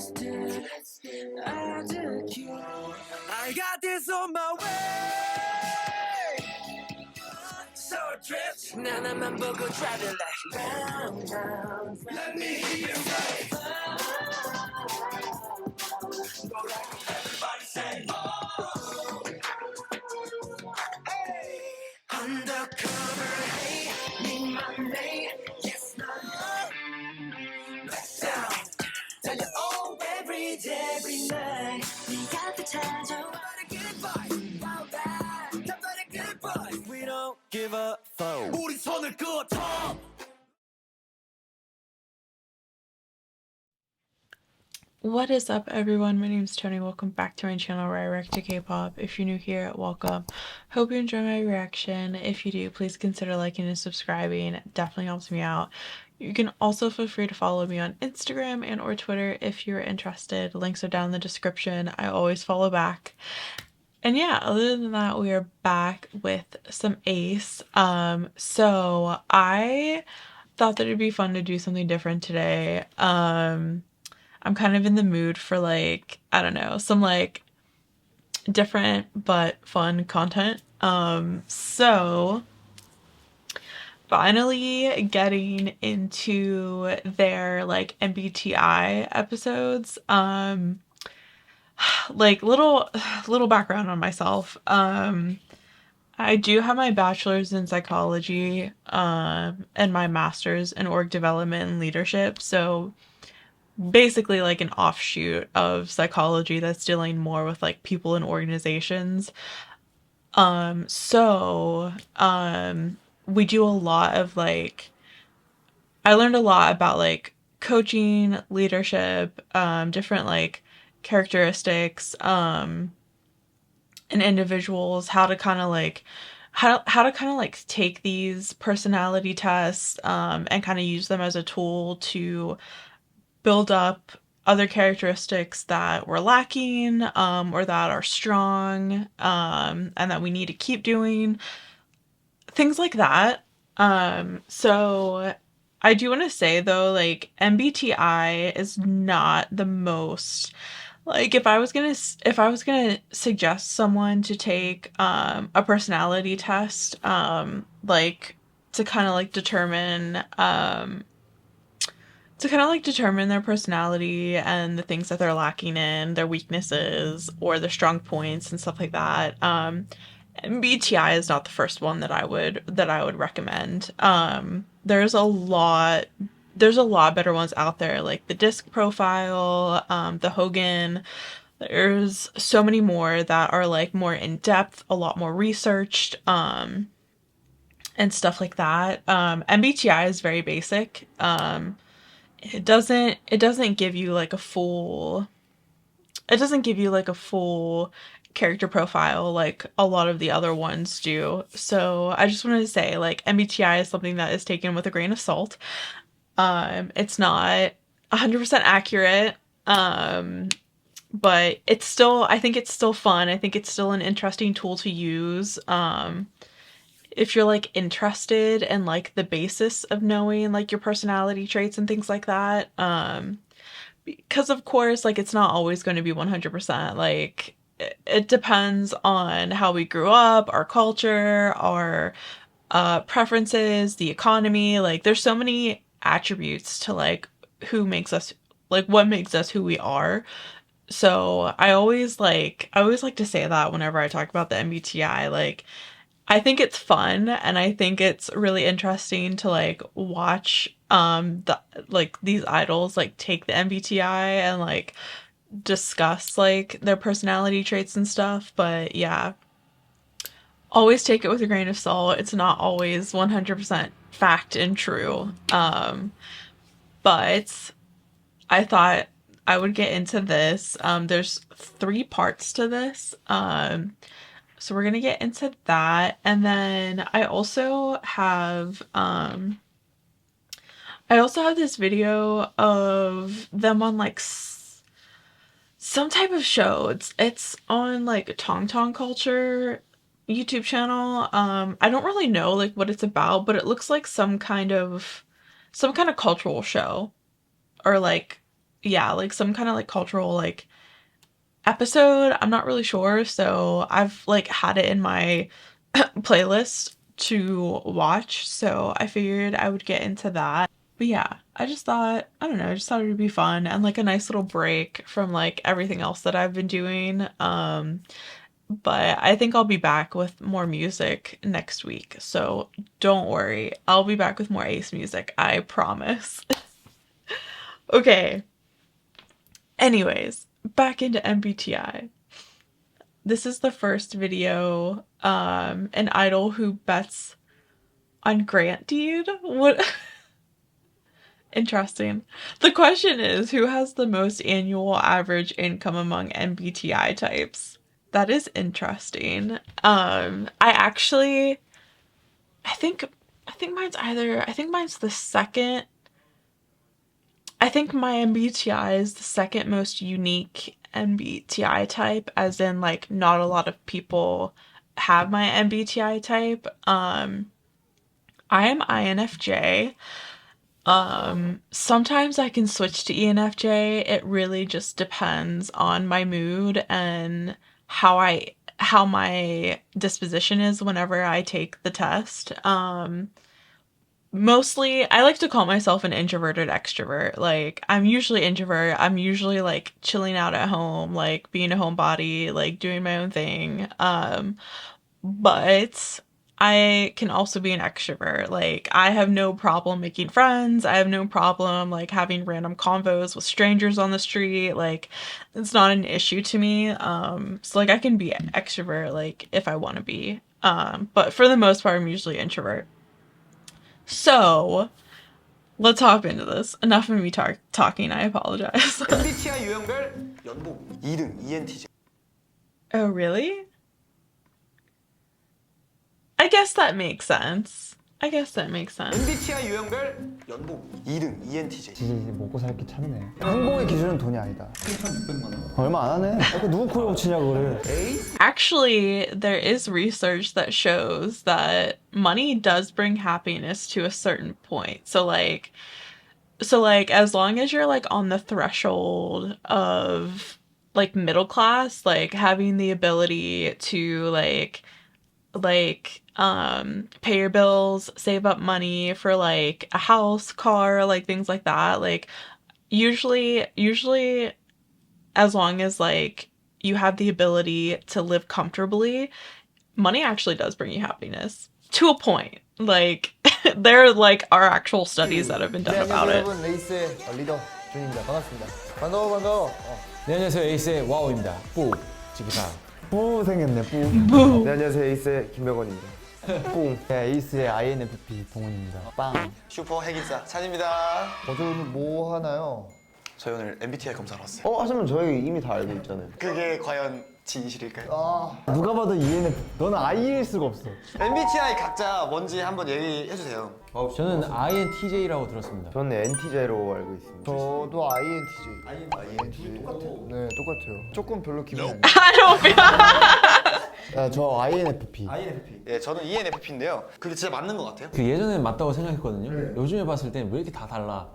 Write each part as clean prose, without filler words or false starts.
I got this on my way. So drift. 나나만 보고 driving like round, round. Let me hear you say. Everybody say. Oh. Hey. Undercover, hey, need my name. Yes, my love. Back down. Tell you all every day, every night. We got the time. Goodbye. How bad? Somebody goodbye. We don't give a fuck. 우리 손을 그어줘. What is up, everyone? My name is Tony. Welcome back to my channel where I react to K-pop. If you're new here, welcome. Hope you enjoy my reaction. If you do, please consider liking and subscribing. It definitely helps me out. You can also feel free to follow me on Instagram and or Twitter if you're interested. Links are down in the description. I always follow back. And yeah, other than that, we are back with some A.C.E. So I thought that it'd be fun to do something different today. I'm kind of in the mood for like, I don't know, some like different but fun content. So finally getting into their like MBTI episodes. Like little background on myself. I do have my bachelor's in psychology, and my master's in org development and leadership. So basically like an offshoot of psychology that's dealing more with like people and organizations. We do a lot of like, I learned a lot about like coaching, leadership, different like characteristics, in individuals, how to kind of like how to kind of like take these personality tests and kind of use them as a tool to build up other characteristics that we're lacking, or that are strong, and that we need to keep doing. Things like that. So I do want to say though, like MBTI is not the most like if I was gonna suggest someone to take a personality test, like to kind of like determine their personality and the things that they're lacking in, their weaknesses or their strong points and stuff like that. MBTI is not the first one that I would recommend. There's a lot better ones out there, like the disc profile, the Hogan. There's so many more that are like more in depth, a lot more researched, and stuff like that. MBTI is very basic. It doesn't give you like a full character profile like a lot of the other ones do. So I just wanted to say like MBTI is something that is taken with a grain of salt. It's not 100% accurate. But it's still, I think it's still fun. I think it's still an interesting tool to use. If you're like interested in like the basis of knowing like your personality traits and things like that. Because of course, like it's not always going to be 100%. Like it depends on how we grew up, our culture, our preferences, the economy. Like there's so many attributes to like who makes us like what makes us who we are. So I always like to say that whenever I talk about the MBTI, like I think it's fun and I think it's really interesting to like watch these idols like take the MBTI and like discuss like their personality traits and stuff. But yeah, always take it with a grain of salt. It's not always 100% fact and true. But I thought I would get into this. There's three parts to this. So we're gonna get into that, and then I also have this video of them on like some type of show. It's on like Tong Tong Culture YouTube channel. I don't really know like what it's about, but it looks like some kind of cultural show or like yeah, like some kind of like cultural like episode. I'm not really sure. So I've like had it in my playlist to watch. So I figured I would get into that. But yeah, I just thought, I don't know, I just thought it would be fun and like a nice little break from like everything else that I've been doing. But I think I'll be back with more music next week. So don't worry. I'll be back with more Ace music. I promise. Okay. Anyways, back into MBTI. This is the first video, an idol who bets on Grant Deed. What? Interesting. The question is, who has the most annual average income among MBTI types? That is interesting. I actually, I think, I think mine's either, I think mine's the second. I think my MBTI is the second most unique MBTI type, as in like not a lot of people have my MBTI type. I am INFJ. Sometimes I can switch to ENFJ. It really just depends on my mood and how my disposition is whenever I take the test. Mostly I like to call myself an introverted extrovert. Like I'm usually introvert. I'm usually like chilling out at home, like being a homebody, like doing my own thing. But I can also be an extrovert. Like I have no problem making friends. I have no problem like having random convos with strangers on the street. Like it's not an issue to me. So like I can be an extrovert like if I want to be. But for the most part I'm usually introvert. So let's hop into this. Enough of me talking. I apologize. MBTI 유형별 연봉 2등 ENTJ. Oh, really? I guess that makes sense. I guess that makes sense. MBTI 유형별 연봉 2등 ENTJ. 먹고 살기 참네. 행복의 기준은 돈이 아니다. 1,600만 원. 얼마 안 하네. 누구 코에 묻히냐 그거를. Actually, there is research that shows that money does bring happiness to a certain point. So like as long as you're like on the threshold of like middle class, like having the ability to pay your bills, save up money for like a house, car, like things like that. Like usually as long as like you have the ability to live comfortably, money actually does bring you happiness to a point. Like there like are actual studies that have been done about it. 여러분 레이스의 리더 준입니다. 반갑습니다. 반가워. 네, 안녕하세요. 에이스의 와우입니다. 뿌 지기사. 뿌 생겼네. 뿌. 네, 안녕하세요. 에이스의 김명원입니다. 뿡. 네, 에이스의 INFP 동훈입니다. 빵. 슈퍼 핵인싸 찬입니다. 어제 오늘 뭐 하나요? 저희 오늘 MBTI 검사를 왔어요. 하지만 저희 이미 다 알고 있잖아요. 그게 과연 진실일까요? 누가 봐도 ENFP. 너는 I일 수가 없어. MBTI 각자 뭔지 한번 얘기해 주세요. 저는 INTJ라고 들었습니다. 저는 NTJ로 알고 있습니다. 저도 INTJ. INTJ 똑같아요? 네, 똑같아요. 조금 별로 기분이 안 I don't feel 저 INFP. 예, 저는 ENFP인데요. 그게 진짜 맞는 것 같아요. 그 예전에 맞다고 생각했거든요. 요즘에 봤을 땐 왜 이렇게 다 달라?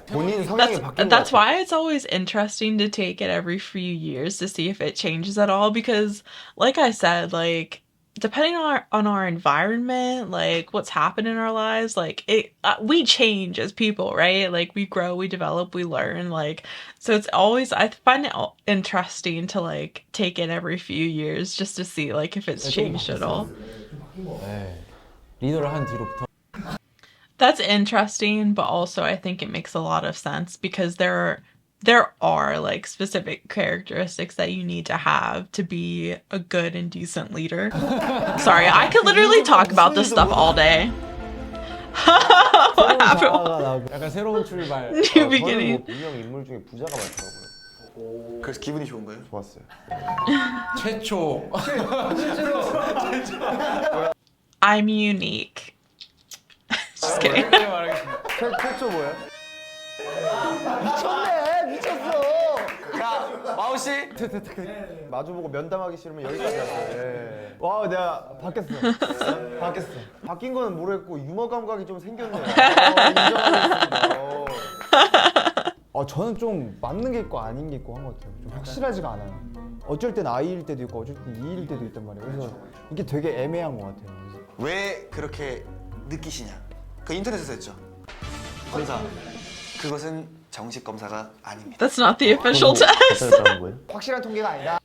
본인 성향이 바뀐 것 that's 같아요. why it's always interesting to take it every few years to see if it changes at all, because like I said, like depending on our environment, like what's happened in our lives, like we change as people, right? Like we grow, we develop, we learn, like so it's always, I find it interesting to like take it every few years just to see like if it's changed at all. 네. 리더를 한 뒤로부터 That's interesting, but also I think it makes a lot of sense because there are like specific characteristics that you need to have to be a good and decent leader. Sorry, I could literally talk about this stuff all day. What happened? 약간 새로운 출발. New beginning. 분명 인물 중에 부자가 많더라고요. 그래서 기분이 좋은 거예요? 좋았어요. 최초. I'm unique. Just kidding. 최초 뭐야? 야, 마우 씨. 마주보고 면담하기 싫으면 여기까지 하세요. 와, 내가 바뀌었어. 바뀌었어. 바뀐 거는 모르겠고 유머 감각이 좀 생겼네요. 인정하겠습니다. 저는 좀 맞는 게 있고 아닌 게 있고 한 것 같아요. 좀 확실하지가 않아요. 어쩔 땐 I일 때도 있고 어쩔 땐 E일 때도 있단 말이에요. 그래서 이게 되게 애매한 것 같아요. 그래서 왜 그렇게 느끼시냐? 그 인터넷에서 했죠. 검사. 그것은 정식 검사가 아닙니다. That's not the official test. 어쩌다는 거예요? 확실한 통계가 아니다.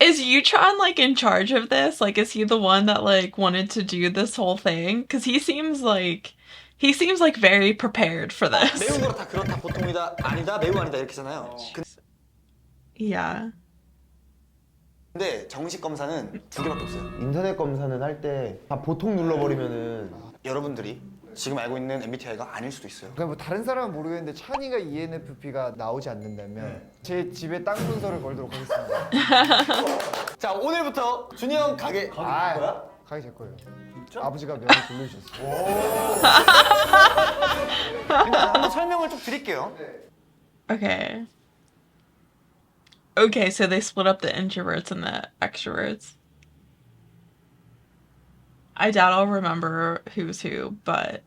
Is Yutron like in charge of this? Like, is he the one that like wanted to do this whole thing? Because he seems like very prepared for 매우 this. 그렇다, 그렇다, 보통이다, 아니다, 매우 아니다 이렇게잖아요. Yeah. 근데 정식 검사는 두 개밖에 없어요. 인터넷 검사는 할 때 다 보통 눌러버리면은 여러분들이 지금 알고 있는 MBTI가 아닐 수도 있어요. 그러니까 뭐 다른 사람은 모르겠는데 찬이가 ENFP가 나오지 않는다면 제 집에 땅 문서를 걸도록 하겠습니다. 자, 오늘부터 준이 형 가게. 아, 가게 제 거예요. 아버지가 명의 돌려주셨어요. 일단 한번 설명을 좀 드릴게요. Okay. Okay, so they split up the introverts and the extroverts. I doubt I'll remember who's who, but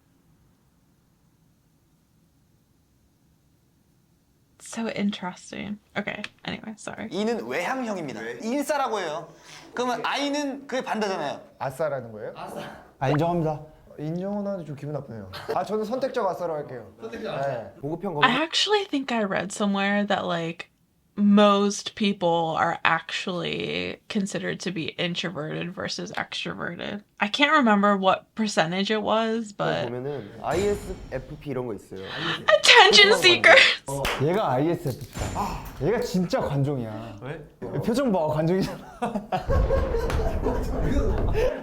so interesting. Okay, anyway, sorry. E는 외향형입니다. 인싸라고 해요. 그러면 I는 그게 반대잖아요. 아싸라는 거예요? 인정합니다. 인정은 하는데 좀 기분 나쁘네요. 저는 선택적 아싸로 할게요. 선택적 아싸. 네. 보급형 I 검사 actually think I read somewhere that like most people are actually considered to be introverted versus extroverted. I can't remember what percentage it was, but 보면은 ISFP 이런 거 있어요. attention seekers. 얘가 ISFP다. 얘가 진짜 관종이야. 왜? 표정 봐, 관종이잖아.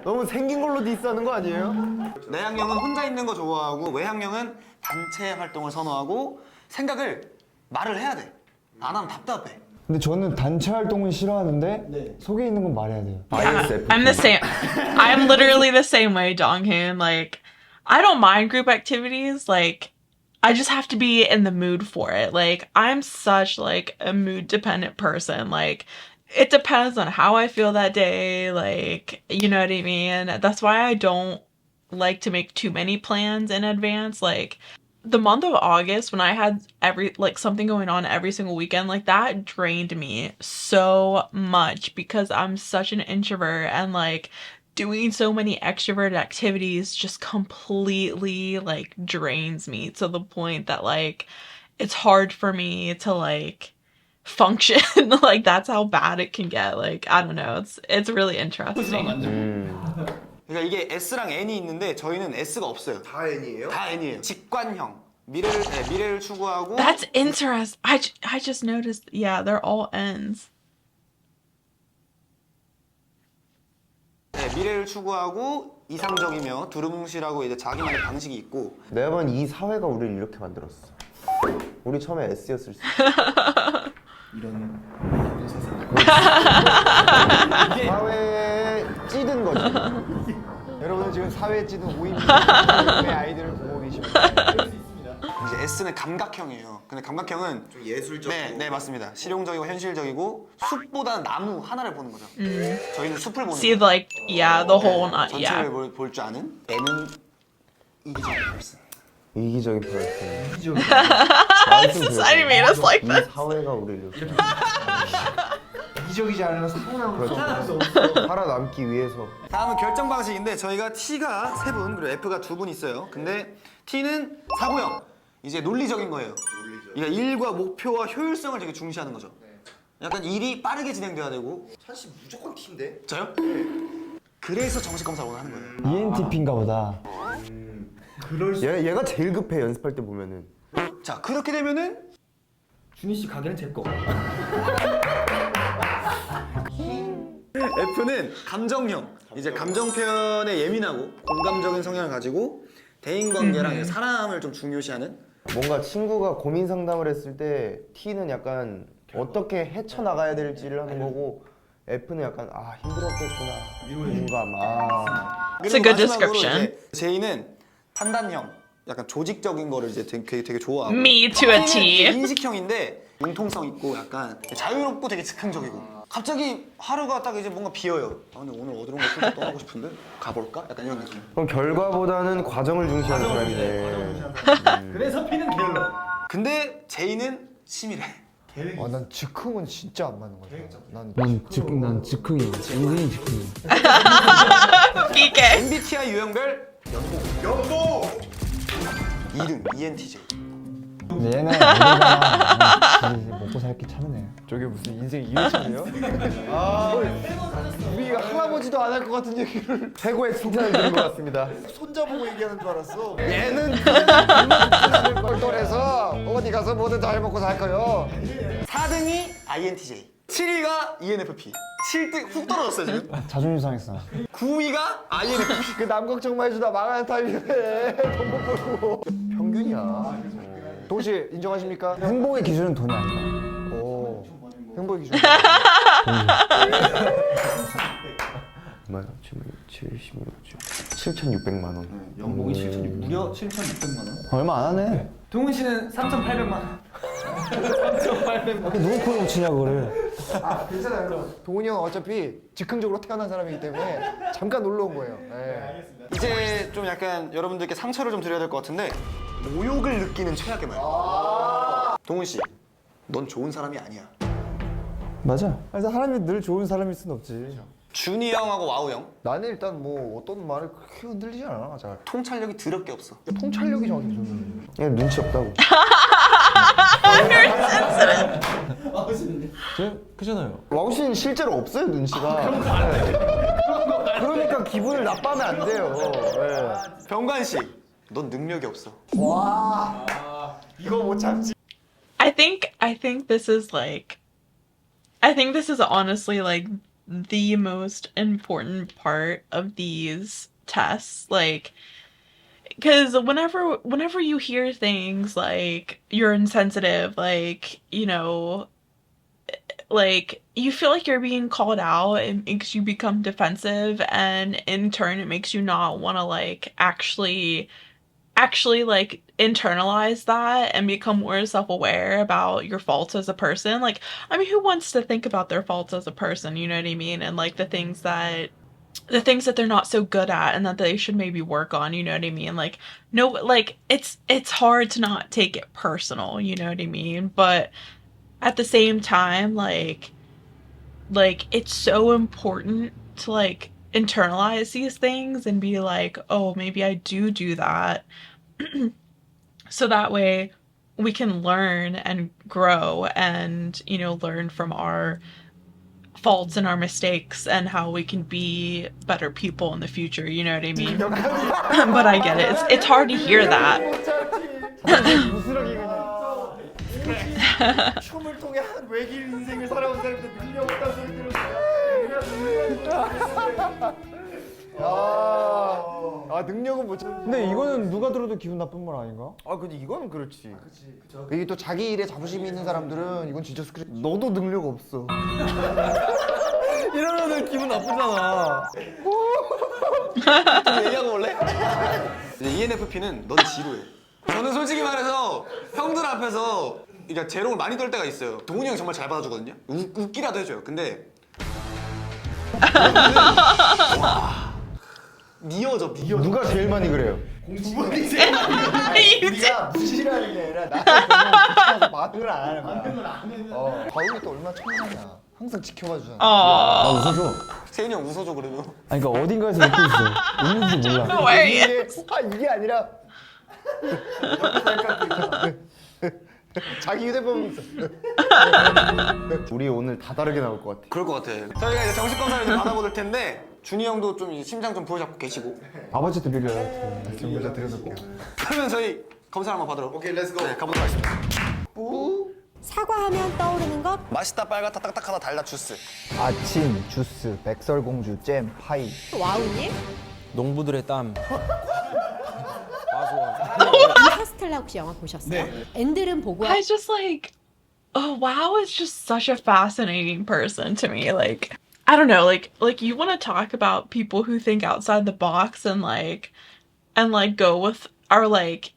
너무 생긴 걸로 디스하는 거 아니에요? 내향형은 혼자 있는 거 좋아하고 외향형은 단체 활동을 선호하고 생각을 말을 해야 돼. 안 하면 답답해. 근데 저는 단체 활동은 싫어하는데 속에 있는 건 말해야 돼요. ISFP. I'm the same. I'm literally the same way, Donghoon. Like, I don't mind group activities. Like, I just have to be in the mood for it. Like, I'm such like a mood dependent person. Like, it depends on how I feel that day. Like, you know what I mean? That's why I don't like to make too many plans in advance. Like, the month of August when I had something going on every single weekend, like that drained me so much because I'm such an introvert, and like doing so many extroverted activities just completely like drains me to the point that like it's hard for me to like function. Like that's how bad it can get. Like I don't know, it's really interesting. 그러니까 이게 S랑 N이 있는데 저희는 S가 없어요. 다 N이에요? 다 N이에요. 직관형. 미래를 추구하고. That's interesting. I just noticed. Yeah, they're all N's. 네, 미래를 추구하고 이상적이며 두루뭉실하고 이제 자기만의 방식이 있고. 내가 보면 이 사회가 우리를 이렇게 만들었어. 우리 처음에 S였을 수 있어. 사회에 찌든 거지. 여러분은 지금 사회에 찌든 5인의 아이들을 보고 계십니다. 이제 S는 감각형이에요. 근데 감각형은 좀 예술적이고. 네, 맞습니다. 실용적이고 현실적이고 숲보다는 나무 하나를 보는 거죠. 저희는 숲을 보는 See, 거예요. like, yeah, the whole not, 전체를 yeah. 볼 줄 아는. N은 이기적인 person. 이기적인 person. Society made us like 이 this. 사회가 우리를 이렇게 이기적이지 않으면 살아남을 수 없어. 그렇죠. 살아남기 위해서. 다음은 결정 방식인데 저희가 T가 3분 그리고 F가 2분 있어요. 근데 T는 사고형. 이제 논리적인 거예요. 그러니까 일과 목표와 효율성을 되게 중시하는 거죠. 약간 일이 빠르게 진행돼야 되고. 사실 무조건 T인데? 저요? 그래서 정식 검사를 오늘 하는 거예요. ENTP인가 보다. 얘가 제일 급해 연습할 때 보면은. 자, 그렇게 되면은 준희 씨 가게는 제 거. F는 감정형. 이제 감정 표현에 예민하고 공감적인 성향을 가지고 대인관계랑 사람을 좀 중요시하는. 뭔가 친구가 고민 상담을 했을 때 T는 약간 어떻게 헤쳐나가야 될지를 하는 거고 F는 약간 힘들었겠구나 공감. It's a good 그리고 마지막으로 description. 이제 J는 판단형. 약간 조직적인 거를 이제 되게 좋아하고. Me to a T는 T. 이제 인식형인데 융통성 있고 약간 자유롭고 되게 즉흥적이고. 갑자기 하루가 딱 이제 뭔가 비어요. 근데 오늘 어디론가 훌쩍 떠나고 싶은데 가볼까? 약간 이런 느낌. 그럼 결과보다는 과정을 중시하는 사람이네. 그래서 피는 게을러. 근데 J는 치밀해. 난 즉흥은 진짜 안 맞는 것 같아. 난 즉흥이야. 인생이 즉흥이야. 비게. MBTI 유형별 연봉 2등 ENTJ. 근데 얘는 우리가 먹고 살기 참네. 저게 무슨 인생 이해치네요? 우리가 할아버지도 안 할 것 같은 얘기를 최고의 칭찬을 드린 것 같습니다. 손자보고 얘기하는 줄 알았어. 얘는 꼴돌해서 어디 가서 뭐든 잘 먹고 살 거요. 4등이 INTJ. 7위가 ENFP. 7등 훅 떨어졌어요 지금. 자존심 상했어. 9위가 INFP. 그 남 걱정만 해주다 망하는 타입이네. 돈 못 벌고. 평균이야. 동시 인정하십니까? 행복의 기준은 돈이 아니다. 오. 행복의 기준. 얼마야? 7,600만 원. 연봉이 7,600 무려 7,600만 원. 얼마 안 하네. 동훈 씨는 3,800만 원. 3,800만 원. 누구 코를 치냐고 그래. 괜찮아요. 동훈이 형은 어차피 즉흥적으로 태어난 사람이기 때문에 잠깐 놀러 온 거예요. 네. 이제 좀 약간 여러분들께 상처를 좀 드려야 될 것 같은데 모욕을 느끼는 최악의 말. 동훈 씨, 넌 좋은 사람이 아니야. 맞아. 그래서 사람이 늘 좋은 사람일 순 없지. 준이 형하고 와우 형 나는 일단 뭐 어떤 말을 그렇게 흔들리지 않아. 잘. 통찰력이 더럽게 없어. 통찰력이 정확히 무슨 얘는 눈치 없다고. 그잖아요. 와우 씨는 실제로 없어요 눈치가. 그러니까 기분을 나빠하면 안 돼요. 네. 병관 씨, 넌 능력이 없어. 이거 못 참지. I think this is like, I think this is honestly like the most important part of these tests, like, because whenever you hear things like you're insensitive, like, you know, like you feel like you're being called out, it makes you become defensive, and in turn it makes you not want to like actually like internalize that and become more self-aware about your faults as a person. Like, I mean, who wants to think about their faults as a person, you know what I mean? And like the things that they're not so good at and that they should maybe work on, you know what I mean? Like, no, like it's hard to not take it personal, you know what I mean? But at the same time, like it's so important to like internalize these things and be like, oh, maybe I do that. So that way we can learn and grow and, you know, learn from our faults and our mistakes and how we can be better people in the future, you know what I mean? But I get it. It's hard to hear that. 부스러기 그냥. 춤을 통해 한 외길 인생을 살아온 사람들 능력 없다는 소리 들었어요. 능력은 못 찾는. 근데 이거는 누가 들어도 기분 나쁜 말 아닌가? 근데 이거는 그렇지. 이게 또 자기 일에 자부심이 있는 사람들은 이건 진짜 스크립. 너도 능력 없어. 이러면은 기분 나쁘잖아. 좀 얘기하고 올래? 이제 ENFP는 넌 지루해. 저는 솔직히 말해서 형들 앞에서 그러니까 재롱을 많이 떨 때가 있어요. 동훈이 형이 정말 잘 받아주거든요. 웃기라도 해줘요. 근데 와, 미어져. 누가 제일 많이 그래요? 우리가 무시라는 게 아니라 나한테 귀찮아서 반응을 안 하는 거야. 가을이 또 얼마나 천만이야. 항상 지켜봐 주잖아. Aww. 웃어줘. 세윤이 형 웃어줘 그래도. 아니 그러니까 어딘가에서 웃고 있어. 웃는지 몰라. Hilarious. 이게 아니라 자기 휴대폰 있어. 우리 오늘 다 다르게 나올 것 같아. 그럴 것 같아. 저희가 이제 정식 검사를 좀 받아볼 텐데 준이 형도 좀 심장 좀 부여잡고 계시고. 아버지한테 빌려요. 정보자 드려놓을게요. 그러면 저희 검사를 한번 받으러. 오케이, 렛츠고. 네, 가보도록 하겠습니다. 사과하면 떠오르는 것 맛있다, 빨갛다, 딱딱하다, 달다, 주스. 아침, 주스, 백설공주, 잼, 파이. 와우님 농부들의 땀. 인터스텔라 혹시 영화 보셨어요? 앤들은 보고 I just like, oh wow, is just such a fascinating person to me. Like, I don't know, like you want to talk about people who think outside the box and go with our like,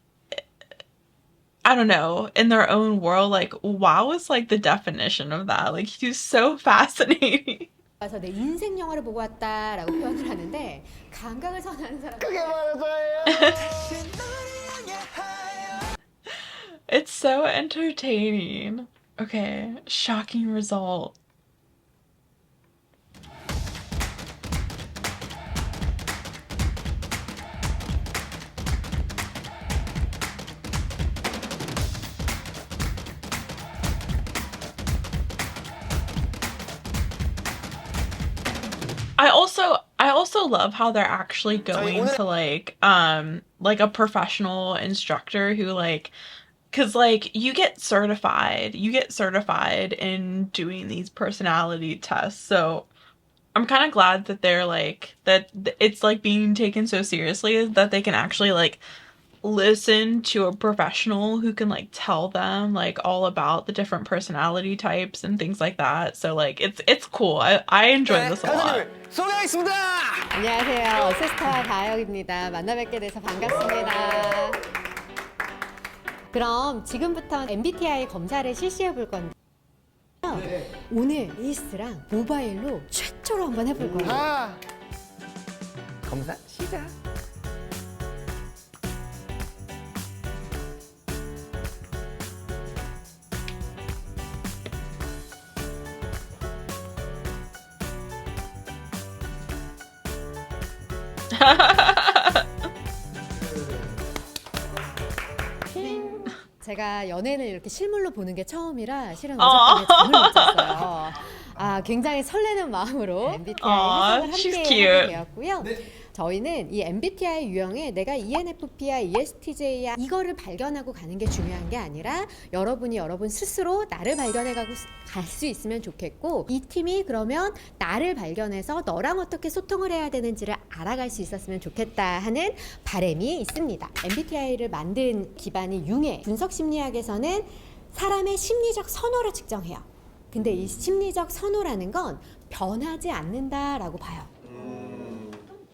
I don't know, in their own world. Like, wow is like the definition of that. Like, he's so fascinating. 와서 내 인생 영화를 보고 왔다라고 표현을 하는데 감각을 선호하는 사람 그게 바로 저예요. It's so entertaining. Okay, shocking result. I also love how they're actually going to like a professional instructor who like, cuz like you get certified in doing these personality tests. So I'm kind of glad that they're like that it's like being taken so seriously that they can actually like listen to a professional who can like tell them like all about the different personality types and things like that. So like it's cool. I enjoy this a lot. 소개하겠습니다. 안녕하세요. 시스터 가영입니다. 만나 뵙게 돼서 반갑습니다. 그럼 지금부터 MBTI 검사를 실시해 볼 건데 오늘 에이스랑 모바일로 최초로 한번 해볼 거예요. 검사 시작. 제가 연예인을 이렇게 실물로 보는 게 처음이라 실은 어젯밤에 잠을 못 잤어요. 아, 굉장히 설레는 마음으로 MBTI 해석을 she's 함께 cute. 하게 되었고요. 저희는 이 MBTI 유형에 내가 ENFP야, ESTJ야 이거를 발견하고 가는 게 중요한 게 아니라 여러분이 여러분 스스로 나를 발견해가고 갈 수 있으면 좋겠고 이 팀이 그러면 나를 발견해서 너랑 어떻게 소통을 해야 되는지를 알아갈 수 있었으면 좋겠다 하는 바람이 있습니다. MBTI를 만든 기반이 융해 분석심리학에서는 사람의 심리적 선호를 측정해요. 근데 이 심리적 선호라는 건 변하지 않는다라고 봐요.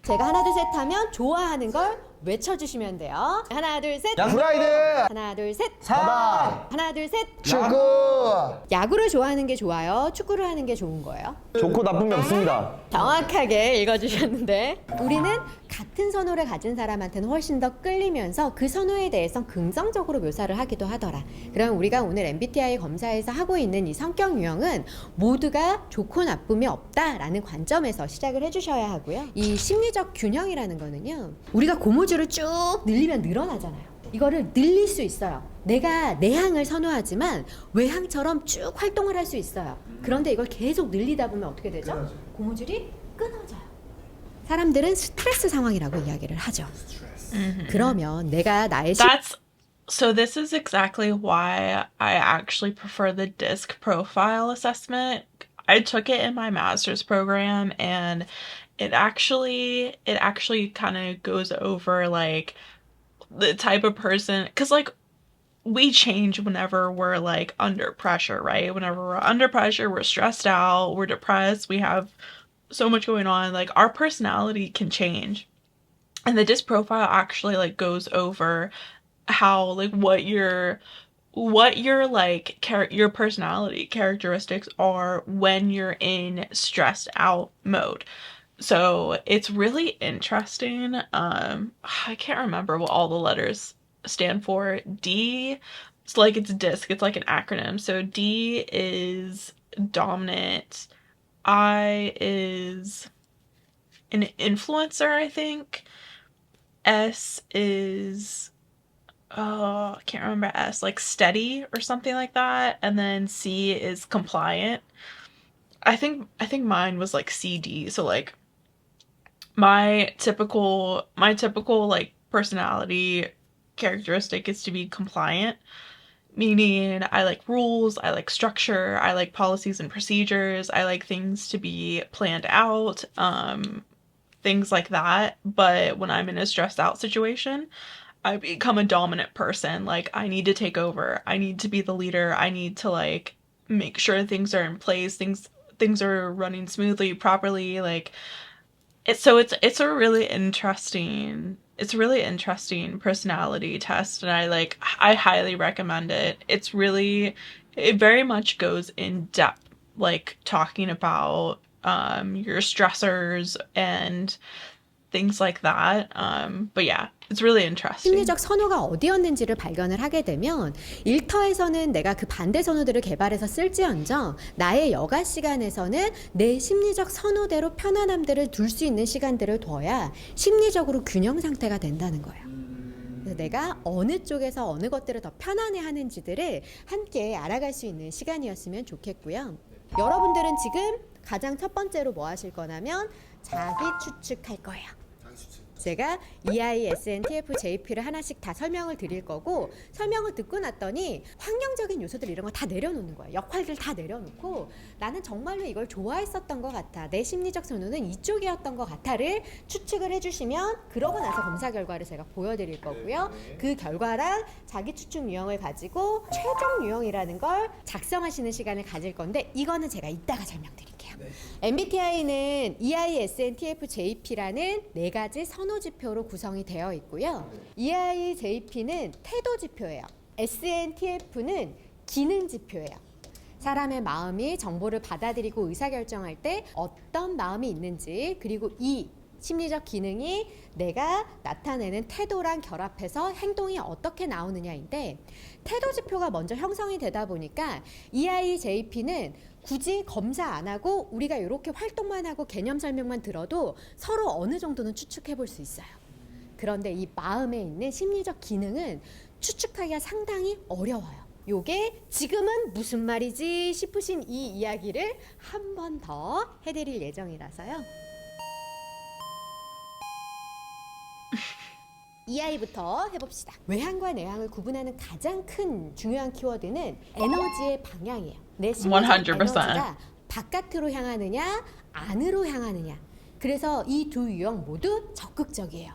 제가 하나 둘 셋 하면 좋아하는 걸 외쳐주시면 돼요. 하나 둘 셋. 프라이드. 하나 둘 셋. 사랑. 하나 둘 셋. 축구. 야구를 좋아하는 게 좋아요? 축구를 하는 게 좋은 거예요? 좋고 나쁜 게 없습니다. 정확하게 읽어주셨는데 우리는 같은 선호를 가진 사람한테는 훨씬 더 끌리면서 그 선호에 대해서 긍정적으로 묘사를 하기도 하더라. 그럼 우리가 오늘 MBTI 검사에서 하고 있는 이 성격 유형은 모두가 좋고 나쁨이 없다라는 관점에서 시작을 해주셔야 하고요. 이 심리적 균형이라는 거는요. 우리가 고무줄을 쭉 늘리면 늘어나잖아요. 이거를 늘릴 수 있어요. 내가 내향을 선호하지만 외향처럼 쭉 활동을 할 수 있어요. 그런데 이걸 계속 늘리다 보면 어떻게 되죠? 고무줄이 끊어져요. 사람들은 스트레스 상황이라고 이야기를 하죠. 그러면 내가 나의 So this is exactly why I actually prefer the DISC profile assessment. I took it in my master's program and it actually kind of goes over like the type of person, because like we change whenever we're like under pressure, right? Whenever we're under pressure, we're stressed out, we're depressed, we have so much going on, like our personality can change. And the DISC profile actually like goes over how like what your like your personality characteristics are when you're in stressed out mode. So it's really interesting. I can't remember what all the letters stand for. D, it's like it's DISC, it's like an acronym. So D is dominant. I is an influencer, I think. S is I can't remember S, like steady or something like that. And then C is compliant. I think mine was like CD. So like my typical like personality characteristic is to be compliant, meaning I like rules, I like structure, I like policies and procedures, I like things to be planned out, things like that. But when I'm in a stressed out situation, I become a dominant person. Like I need to take over, I need to be the leader, I need to like make sure things are in place, things are running smoothly, properly. Like it's a really interesting personality test, and I highly recommend it. It very much goes in depth, like talking about your stressors and things like that. But yeah, it's really interesting. 심리적 선호가 어디였는지를 발견을 하게 되면 일터에서는 내가 그 반대 선호들을 개발해서 쓸지언정 나의 여가 시간에서는 내 심리적 선호대로 편안함들을 둘 수 있는 시간들을 둬야 심리적으로 균형 상태가 된다는 거예요. 그래서 내가 어느 쪽에서 어느 것들을 더 편안해 하는지들을 함께 알아갈 수 있는 시간이었으면 좋겠고요. 여러분들은 지금 가장 첫 번째로 뭐 하실 거냐면 자기 추측할 거예요. 제가 E.I, S.N.T.F, J.P를 하나씩 다 설명을 드릴 거고 설명을 듣고 났더니 환경적인 요소들 이런 거 다 내려놓는 거예요. 역할들 다 내려놓고 나는 정말로 이걸 좋아했었던 것 같아. 내 심리적 선호는 이쪽이었던 것 같아를 추측을 해주시면 그러고 나서 검사 결과를 제가 보여드릴 거고요. 그 결과랑 자기 추측 유형을 가지고 최종 유형이라는 걸 작성하시는 시간을 가질 건데 이거는 제가 이따가 설명드릴게요. MBTI는 E.I, S.N.T.F, J.P라는 4가지 선호 지표로 구성이 되어 있고요. E.I, J.P는 태도 지표예요. S.N.T.F는 기능 지표예요. 사람의 마음이 정보를 받아들이고 의사결정할 때 어떤 마음이 있는지 그리고 이 심리적 기능이 내가 나타내는 태도랑 결합해서 행동이 어떻게 나오느냐인데 태도 지표가 먼저 형성이 되다 보니까 EIJP는 굳이 검사 안 하고 우리가 이렇게 활동만 하고 개념 설명만 들어도 서로 어느 정도는 추측해 볼 수 있어요. 그런데 이 마음에 있는 심리적 기능은 추측하기가 상당히 어려워요. 요게 지금은 무슨 말이지 싶으신 이 이야기를 한 번 더 해드릴 예정이라서요. EI부터 해봅시다. 외향과 내향을 구분하는 가장 큰 중요한 키워드는 에너지의 방향이에요. 내 심리적 100%. 에너지가 바깥으로 향하느냐 안으로 향하느냐. 그래서 이 두 유형 모두 적극적이에요.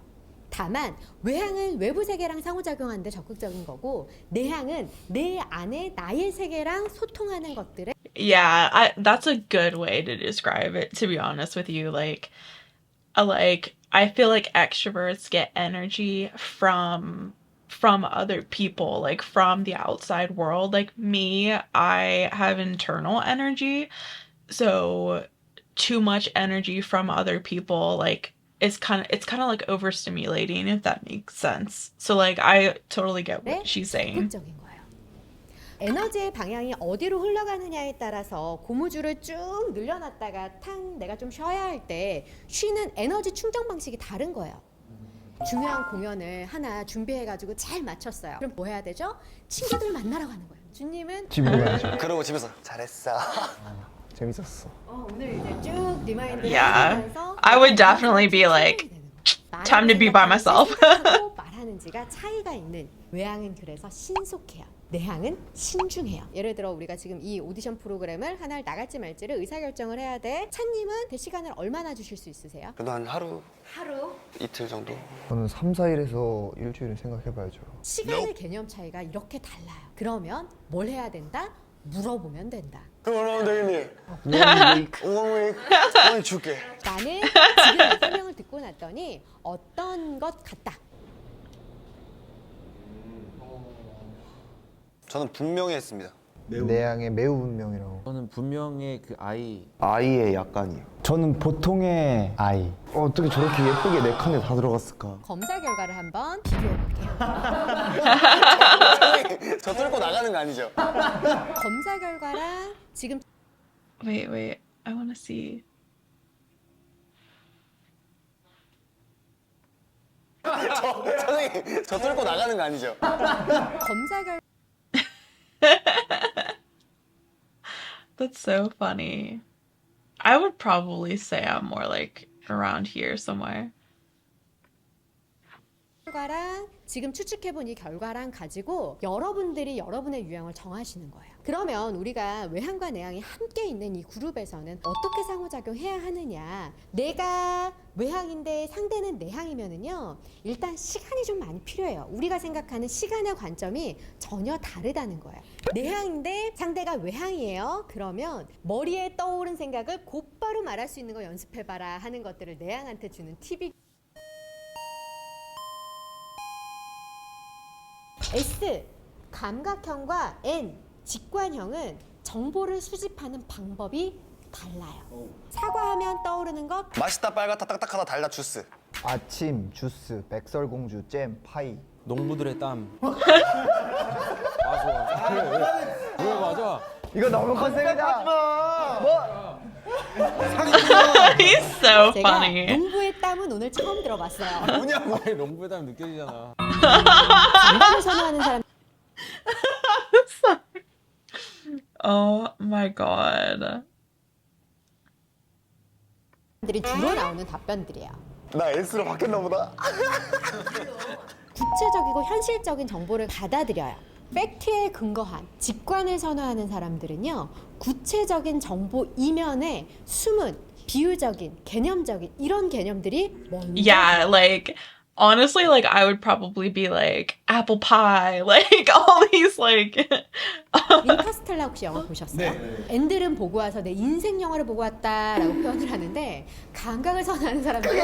다만 외향은 외부 세계랑 상호작용하는데 적극적인 거고 내향은 내 안에 나의 세계랑 소통하는 것들에 Yeah, that's a good way to describe it, to be honest with you. I feel like extroverts get energy from other people, like from the outside world. Like me, I have internal energy. So too much energy from other people, like it's kind of like overstimulating, if that makes sense. So like I totally get what she's saying. 적극적인 거예요. 에너지의 방향이 어디로 흘러가느냐에 따라서 고무줄을 쭉 늘려놨다가 탕 내가 좀 쉬어야 할 때 쉬는 에너지 충전 방식이 다른 거예요. 중요한 공연을 하나 준비해가지고 잘 마쳤어요. 그럼 뭐 해야 되죠? 친구들 만나러 가는 거예요. 주님은 집으로 가야죠. 그러고 집에서 잘했어. 재밌었어. 오늘 이제 쭉 리마인드 Yeah, 하면서 I would definitely be like, time to be by myself. 말하는지가 차이가 있는 외향은 그래서 신속해요. 내향은 신중해요. 예를 들어 우리가 지금 이 오디션 프로그램을 하나를 나갈지 말지를 의사결정을 해야 돼. 찬님은 그 시간을 얼마나 주실 수 있으세요? 그래도 한 하루 하루? 이틀 정도. 저는 3, 4일에서 일주일은 생각해봐야죠. 시간의 개념 차이가 이렇게 달라요. 그러면 뭘 해야 된다? 물어보면 된다. 그럼 되겠니? 오늘 줄게. 나는 지금 이 설명을 듣고 났더니 어떤 것 같다. 저는 분명히 했습니다. 내향의 매우 분명이라고. 저는 분명히 그 아이 아이의 약간이요. 저는 보통의 아이. 어떻게 저렇게 예쁘게 내 칸에 다 들어갔을까? 검사 결과를 한번 비교해 볼게요. 저 뚫고 나가는 거 아니죠? 검사 결과랑 지금 Wait, I want to see. 선생님, 저 뚫고 나가는 거 아니죠? 검사 결과 That's so funny. I would probably say I'm more like around here somewhere. 결과랑 지금 추측해본 이 결과랑 가지고 여러분들이 여러분의 유형을 정하시는 거예요. 그러면 우리가 외향과 내향이 함께 있는 이 그룹에서는 어떻게 상호작용해야 하느냐. 내가 외향인데 상대는 내향이면은요 일단 시간이 좀 많이 필요해요. 우리가 생각하는 시간의 관점이 전혀 다르다는 거예요. 내향인데 상대가 외향이에요. 그러면 머리에 떠오른 생각을 곧바로 말할 수 있는 거 연습해봐라 하는 것들을 내향한테 주는 팁이 S, 감각형과 N, 직관형은 정보를 수집하는 방법이 달라요. 사과하면 떠오르는 것 맛있다, 빨갛다, 딱딱하다, 달다, 주스. 아침, 주스, 백설공주, 잼, 파이. 농부들의 땀. 맞아. 왜 맞아? 이거 너무 컨셉이다. 뭐? He's so 제가 funny. 농부의 땀은 오늘 처음 들어봤어요. 아니 농부의 땀 느껴지잖아. 감각을 선호하는 사람 Oh my god. 들이 주로 나오는 답변들이에요. 나 S로 바뀌었나 보다. 구체적이고 현실적인 정보를 받아들여요. 팩트에 근거한 직관을 선호하는 사람들은요, 구체적인 정보 이면에 숨은 비유적인, 개념적인 이런 개념들이 먼저 Yeah, like honestly, like I would probably be like apple pie, like all these like 인터스텔라 혹시 영화 보셨어요? 앤들은 보고 와서 내 인생 영화를 보고 왔다라고 표현을 하는데 감각을 선호하는 사람들은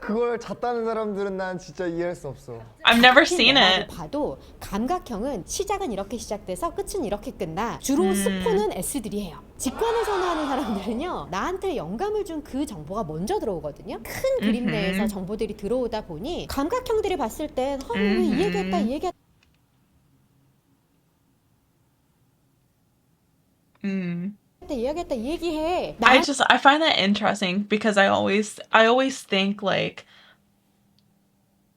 그걸 잤다는 사람들은 난 진짜 이해할 수 없어. I've never seen 영화를 it. 봐도 감각형은 시작은 이렇게 시작돼서 끝은 이렇게 끝나. 주로 스포는 S들이에요. 직관을 선호하는 사람들은요, 나한테 영감을 준 그 정보가 먼저 들어오거든요. 큰 그림 내에서 정보들이 들어오다 보니 감각형들이 봤을 땐 왜 이 얘기했다 이 얘기했다 이야기했다 이 얘기해. I find that interesting because I always think like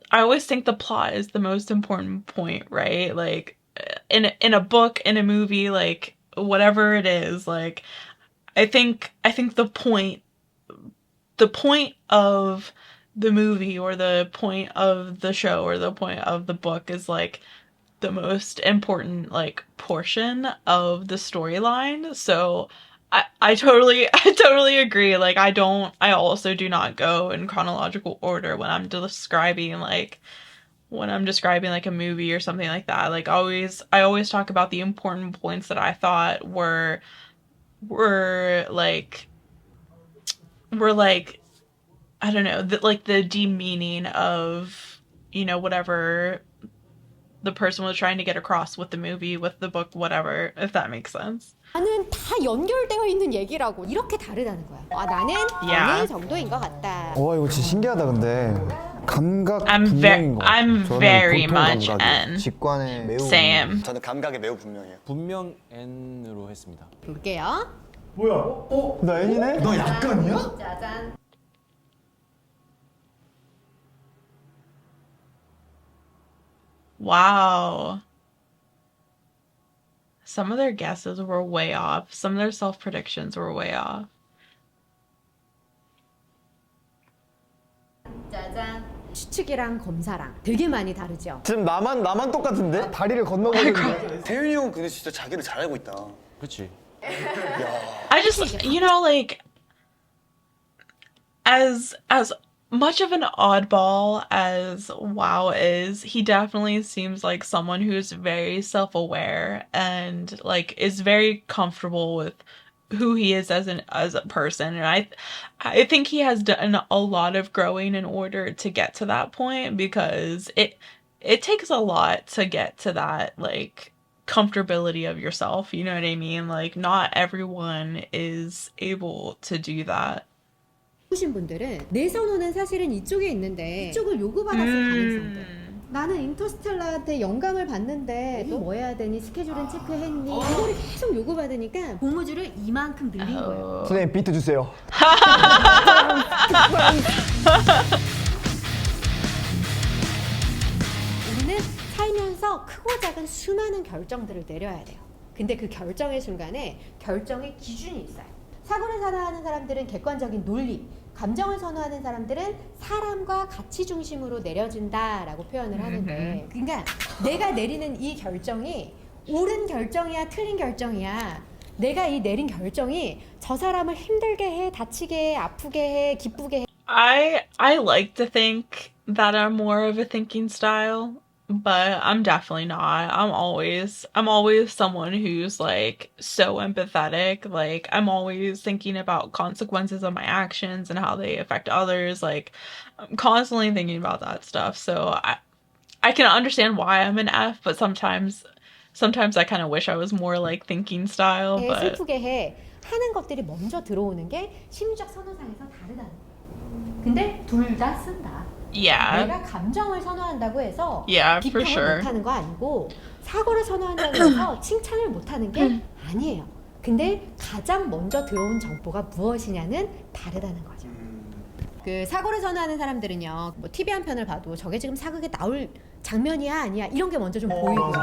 I always think the plot is the most important point, right? Like in a book, in a movie, like whatever it is, like I think the point of the movie or the point of the show or the point of the book is like the most important like portion of the storyline. So I totally agree. Like I also do not go in chronological order when I'm describing like a movie or something like that. Like I always talk about the important points that I thought were like I don't know, like the demeaning of, you know, whatever the person was trying to get across with the movie, with the book, whatever, if that makes sense. 나는 다 연결되어 있는 얘기라고 이렇게 다르다는 거야. 나는 어느 정도인 것 같다. 와 이거 진짜 신기하다 근데. 감각 I'm 분명인 것 같아요. I'm 저는 very 보통 much 감각이 N. 직관에 매우 Same. 저는 감각에 매우 분명해요. 분명 N으로 했습니다. 볼게요. 나 N이네? 너 약간이야? 짜잔. Wow. Some of their guesses were way off. Some of their self-predictions were way off. 짜잔. 추측이랑 검사랑 되게 많이 다르죠. 지금 나만 똑같은데? 다리를 건너버리는데. 태윤이 형은 근데 진짜 자기를 잘 알고 있다. 그렇지. I just, you know, like as much of an oddball as WoW is, he definitely seems like someone who's very self-aware and like is very comfortable with who he is as a person. And I think he has done a lot of growing in order to get to that point, because it takes a lot to get to that like comfortability of yourself, you know what I mean? Like not everyone is able to do that. 보신 분들은 내 선호는 사실은 이쪽에 있는데 이쪽을 요구받았을 가능성들. 나는 인터스텔라한테 영감을 받는데 너 뭐 해야 되니? 스케줄은 체크했니? 이거를 계속 요구받으니까 고무줄을 이만큼 늘린 거예요. 선생님 비트 주세요. 우리는 살면서 크고 작은 수많은 결정들을 내려야 돼요. 근데 그 결정의 순간에 결정의 기준이 있어요. 사고를 선호하는 사람들은 객관적인 논리, 감정을 선호하는 사람들은 사람과 가치 중심으로 내려진다라고 표현을 하는데, 그러니까 내가 내리는 이 결정이 옳은 결정이야 틀린 결정이야, 내가 이 내린 결정이 저 사람을 힘들게 해, 다치게 해, 아프게 해, 기쁘게 해. I like to think that I'm more of a thinking style, but I'm definitely not. I'm always someone who's like so empathetic. Like I'm always thinking about consequences of my actions and how they affect others. Like I'm constantly thinking about that stuff. So I can understand why I'm an F, but sometimes I kind of wish I was more like thinking style. But 슬프게 해, 하는 것들이 먼저 들어오는 게 심리적 선호상에서 다르다는 거예요. 근데 둘 다 쓴다. Yeah. 내가 감정을 선호한다고 해서 Yeah, for 비평을 sure. 못하는 거 아니고 사고를 선호한다고 해서 칭찬을 못하는 게 아니에요. 근데 가장 먼저 들어온 정보가 무엇이냐는 다르다는 거죠. 그 사고를 선호하는 사람들은요, 뭐 TV 한 편을 봐도 저게 지금 사극에 나올 장면이야 아니야 이런 게 먼저 좀 보이고, 네.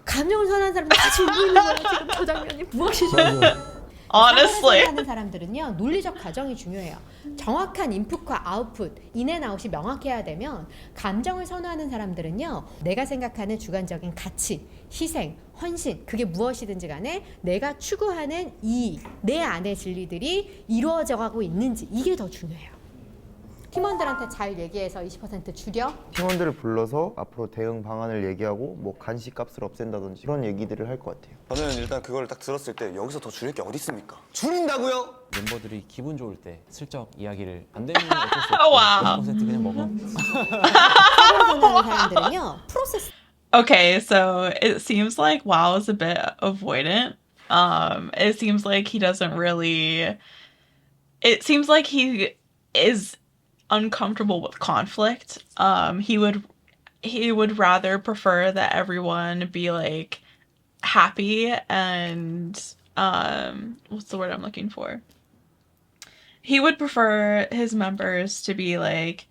감정을 선호하는 사람들 같이 울고 있는 거야. 지금 저 장면이 무엇이죠? Honestly. 사고를 하는 사람들은요, 논리적 과정이 중요해요. 정확한 인풋과 아웃풋, 인앤아웃이 명확해야 되면, 감정을 선호하는 사람들은요, 내가 생각하는 주관적인 가치, 희생, 헌신, 그게 무엇이든지 간에 내가 추구하는 이 내 안의 진리들이 이루어져 가고 있는지, 이게 더 중요해요. 팀원들한테 잘 얘기해서 20% 줄여. 팀원들을 불러서 앞으로 대응 방안을 얘기하고 뭐 간식 값을 없앤다든지 그런 얘기들을 할 것 같아요. 저는 일단 그걸 딱 들었을 때 여기서 더 줄일 게 어디 있습니까? 줄인다고요? 멤버들이 기분 좋을 때 슬쩍 이야기를 안 되면 어쩔 수 없고 와우. 50% 그냥 먹어. 사고를 선호하는 사람들은요, 프로세스. Okay, so it seems like Wow is a bit avoidant. It seems like he doesn't really. It seems like he is uncomfortable with conflict. He would rather prefer that everyone be like happy and what's the word I'm looking for? He would prefer his members to be like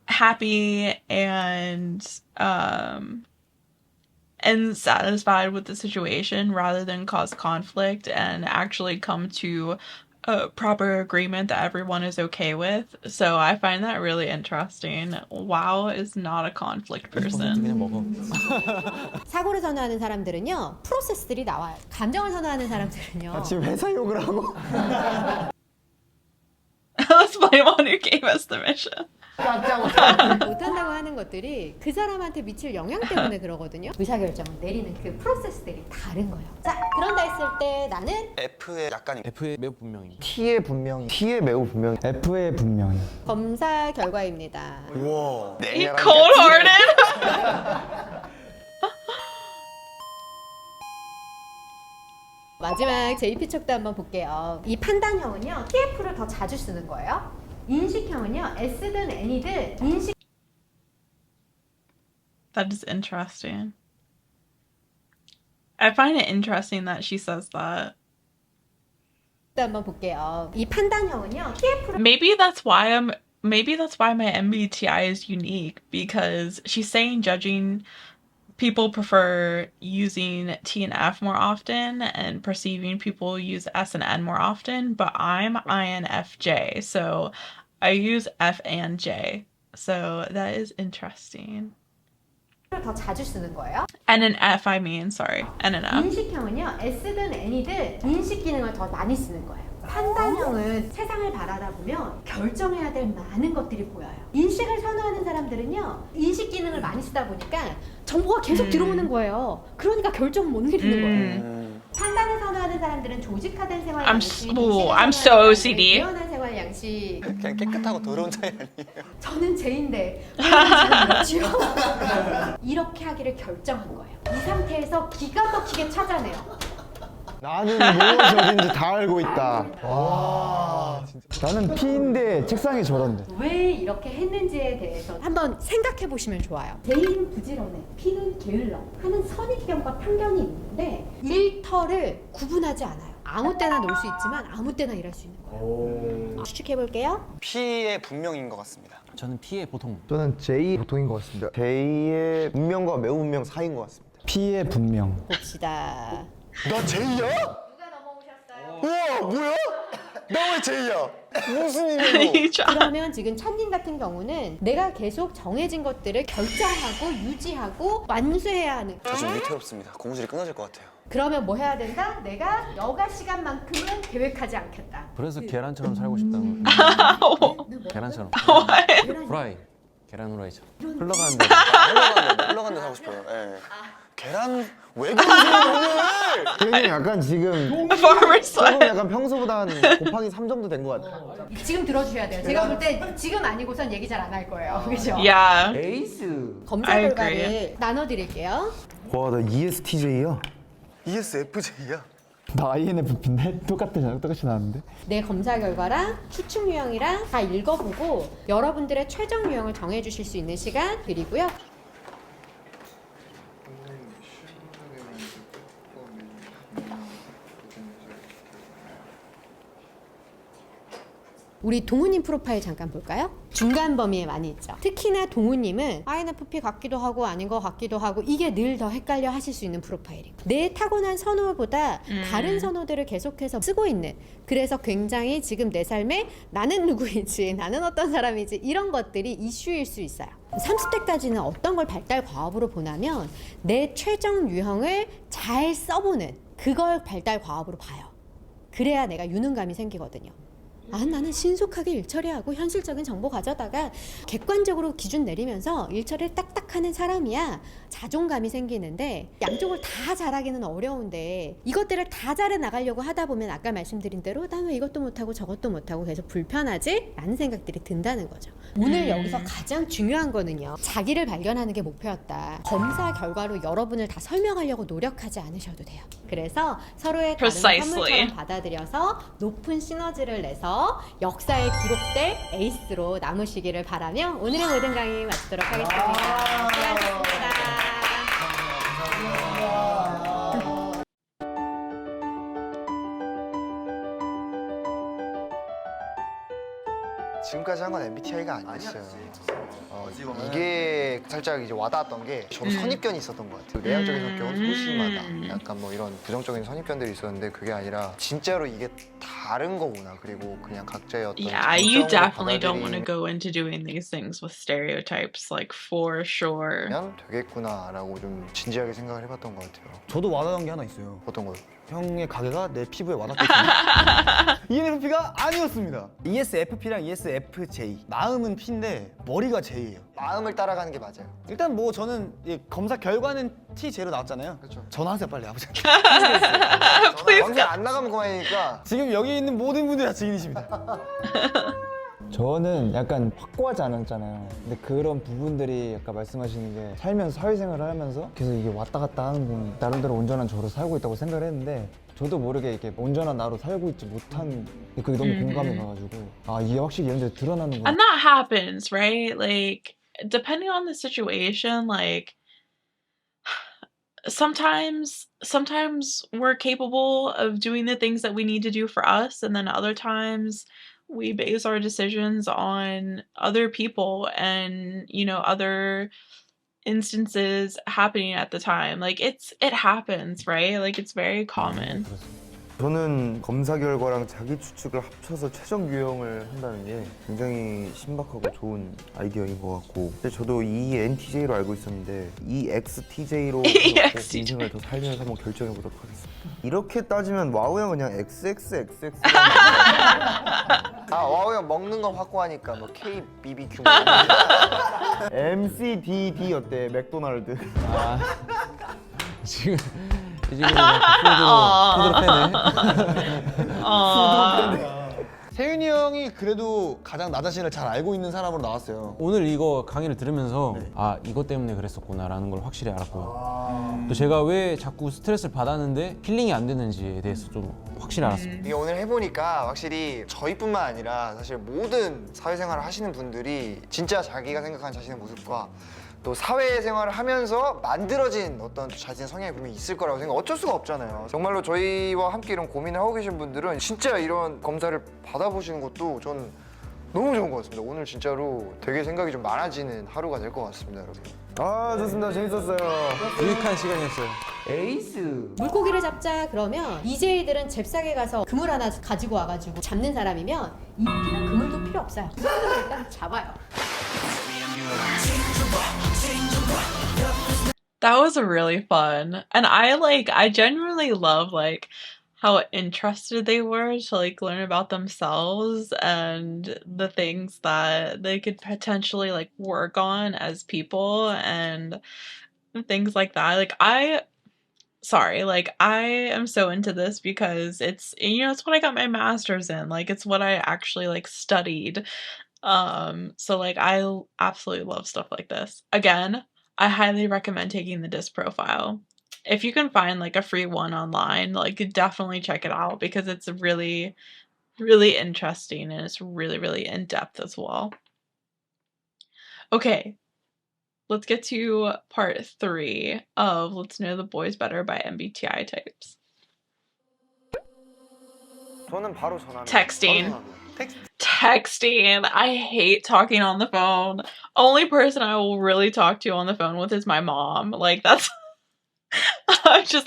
happy and satisfied with the situation rather than cause conflict and actually come to a proper agreement that everyone is okay with. So I find that really interesting. Wow is not a conflict 50% person. 그냥 먹어. 사고를 선호하는 사람들은요, 프로세스들이 나와요. 감정을 선호하는 사람들은요, 지금 회사 욕을 하고 Let's blame on who gave us the mission. 못한다고 하는 것들이 그 사람한테 미칠 영향 때문에 그러거든요. 의사결정을 내리는 그 프로세스들이 다른 거예요. 자, 그런다 했을 때 나는 F의 약간 F에 매우 분명히. T에 분명히. T에 매우 분명히 F에 분명히. 검사 결과입니다. 우와. You cold-hearted. 마지막 JP 척도 한번 볼게요. 이 판단형은요, TF를 더 자주 쓰는 거예요. 인식형은요, S든 N이든 인식 That is interesting. I find it interesting that she says that. 한번 볼게요. 이 판단형은요, TF를 Maybe that's why my MBTI is unique, because she's saying judging people prefer using T and F more often and perceiving people use S and N more often, but I'm INFJ, so I use F and J. So that is interesting. 더 자주 쓰는 거예요. N and F, I mean, sorry. N and F. 인식형은요, S든 N이든 인식 기능을 더 많이 쓰는 거예요. 판단형은 세상을 바라다 보면 결정해야 될 많은 것들이 보여요. 인식을 선호하는 사람들은요, 인식 기능을 많이 쓰다 보니까 정보가 계속 들어오는 거예요. 그러니까 결정 못 내리는 거예요. 판단을 선호하는 사람들은 조직화된 생활 양식, I'm so OCD. 유연한 생활 양식. 그냥 깨끗하고 더러운 차이 아니에요? 저는 J인데 왜 이렇게 하기를 결정한 거예요. 이 상태에서 기가 막히게 찾아내요. 나는 무엇이 어딘지 다 알고 있다. 와, 진짜. 나는 P인데 책상이 저런데. 왜 이렇게 했는지에 대해서 한번 생각해 보시면 좋아요. J는 부지런해, P는 게을러 하는 선입견과 편견이 있는데 일터를 구분하지 않아요. 아무 때나 놀 수 있지만 아무 때나 일할 수 있는 거예요. 추측해 볼게요. P의 분명인 것 같습니다. 저는 P의 보통. 저는 J 보통인 것 같습니다. J의 분명과 매우 분명 사이인 것 같습니다. P의 분명. 봅시다. 나 J야? 누가 넘어오셨어요? 우와 뭐야? 나 왜 J야? 무슨 일이야? You try. 그러면 지금 찬님 같은 경우는 내가 계속 정해진 것들을 결정하고 유지하고 완수해야 하는. 저 지금 위태롭습니다. 공실이 끊어질 것 같아요. 그러면 뭐 해야 된다? 내가 여가 시간만큼은 계획하지 않겠다. 그래서 계란처럼 살고 싶다는 거. 계란처럼. 후라이. 계란 후라이처럼. 흘러가는 데. 흘러간 데 사고 싶어요. 예. 계란 왜 그러세요 오늘? 그러니 약간 지금 Farmer's 조금 Life. 약간 평소보다 한 곱하기 3 정도 된 것 같아요. 지금 들어주셔야 돼요. 제가 볼 때 지금 아니고선 얘기 잘 안 할 거예요. 그죠? Yeah. 에이스. 검사 I 결과를 agree. 나눠드릴게요. 와, 나 ESTJ야. ESFJ야? 나 INFP인데? 똑같이 나왔는데? 내 검사 결과랑 추측 유형이랑 다 읽어보고 여러분들의 최종 유형을 정해주실 수 있는 시간 드리고요. 우리 동우님 프로파일 잠깐 볼까요? 중간 범위에 많이 있죠. 특히나 동우님은 INFP 같기도 하고 아닌 것 같기도 하고 이게 늘 더 헷갈려 하실 수 있는 프로파일이고 내 타고난 선호보다 다른 선호들을 계속해서 쓰고 있는, 그래서 굉장히 지금 내 삶에 나는 누구인지 나는 어떤 사람인지 이런 것들이 이슈일 수 있어요. 30대까지는 어떤 걸 발달 과업으로 보냐면 내 최종 유형을 잘 써보는 그걸 발달 과업으로 봐요. 그래야 내가 유능감이 생기거든요. 아, 나는 신속하게 일 처리하고 현실적인 정보 가져다가 객관적으로 기준 내리면서 일 처리를 딱딱 하는 사람이야. 자존감이 생기는데 양쪽을 다 잘하기는 어려운데 이것들을 다 잘해 나가려고 하다 보면 아까 말씀드린 대로 난 왜 이것도 못하고 저것도 못하고 계속 불편하지? 라는 생각들이 든다는 거죠. 오늘 여기서 가장 중요한 거는요, 자기를 발견하는 게 목표였다. 검사 결과로 여러분을 다 설명하려고 노력하지 않으셔도 돼요. 그래서 서로의 다른 선물처럼 받아들여서 높은 시너지를 내서 역사에 기록될 에이스로 남으시기를 바라며 오늘의 모든 강의 마치도록 하겠습니다. 수고하셨습니다. 지금까지 한 건 MBTI가 아니었어요. 이게 살짝 이제 와닿았던 게 저도 선입견이 있었던 것 같아요. 내향적인 성격은 소심하다. 약간 뭐 이런 부정적인 선입견들이 있었는데 그게 아니라 진짜로 이게 다른 거구나. 그리고 그냥 각자의 어떤 Yeah, you definitely don't 받아들이면 want to go into doing these things with stereotypes, like for sure. 되겠구나라고 좀 진지하게 생각을 해봤던 것 같아요. 저도 와닿은 게 하나 있어요. 어떤 거요? 형의 가게가 내 피부에 와닿거든요. ENFP가 아니었습니다. ESFP랑 ESFJ. 마음은 P인데 머리가 J예요. 마음을 따라가는 게 맞아요. 일단 뭐 저는 이 검사 결과는 TJ로 나왔잖아요. 그렇죠. 전화하세요 빨리 아버지한테. 방송 안 나가면 그만이니까. 지금 여기 있는 모든 분들이 다 지인이십니다. 저는 약간 확고하지 않았잖아요. 근데 그런 부분들이 아까 말씀하시는 게 살면서 사회생활을 하면서 계속 이게 왔다 갔다 하는 건 나름대로 온전한 저로 살고 있다고 생각을 했는데 저도 모르게 이렇게 온전한 나로 살고 있지 못한 그게 너무 공감이 가가지고 아 이게 확실히 이런 데 드러나는 거. And that happens, right? Like, depending on the situation, like sometimes we're capable of doing the things that we need to do for us, and then other times we base our decisions on other people and, you know, other instances happening at the time. Like it happens, right? Like it's very common. 저는 검사 결과랑 자기 추측을 합쳐서 최종 유형을 한다는 게 굉장히 신박하고 좋은 아이디어인 것 같고 근데 저도 ENTJ로 알고 있었는데 EXTJ로 인생을 더 살면서 한번 결정해 보도록 하겠습니다. 이렇게 따지면 와우 형은 그냥 XXXX 아 와우 형 먹는 거 확고하니까 뭐 KBBQ MCDD 어때? 맥도날드 지금 푸드로 패네. 세윤이 형이 그래도 가장 나 자신을 잘 알고 있는 사람으로 나왔어요. 오늘 이거 강의를 들으면서 아 이것 때문에 그랬었구나라는 걸 확실히 알았고요. 또 제가 왜 자꾸 스트레스를 받았는데 힐링이 안 되는지에 대해서 좀 확실히 알았습니다. 이게 오늘 해보니까 확실히 저희뿐만 아니라 사실 모든 사회생활을 하시는 분들이 진짜 자기가 생각하는 자신의 모습과 또 사회생활을 하면서 만들어진 어떤 자신의 성향이 분명히 있을 거라고 생각. 어쩔 수가 없잖아요. 정말로 저희와 함께 이런 고민을 하고 계신 분들은 진짜 이런 검사를 받아보시는 것도 전 너무 좋은 것 같습니다. 오늘 진짜로 되게 생각이 좀 많아지는 하루가 될 것 같습니다, 여러분. 아 좋습니다. 재밌었어요. 유익한 시간이었어요. 에이스. 물고기를 잡자 그러면 EJ들은 잽싸게 가서 그물 하나 가지고 와가지고 잡는 사람이면 EP는 그물도 필요 없어요. 그물을 일단 잡아요. That was really fun. And I genuinely love like how interested they were to like learn about themselves and the things that they could potentially like work on as people and things like that. Like I am so into this because it's, you know, it's what I got my master's in. Like it's what I actually like studied. So like I absolutely love stuff like this. Again, I highly recommend taking the DISC profile. if you can find like a free one online, like definitely check it out because it's really, really interesting and it's really, really in depth as well. Okay, let's get to part 3 of Let's Know the Boys Better by MBTI types. 저는 바로 전화합니다. Texting. 바로 전화합니다. Texting. I hate talking on the phone. Only person I will really talk to on the phone with is my mom. Like that's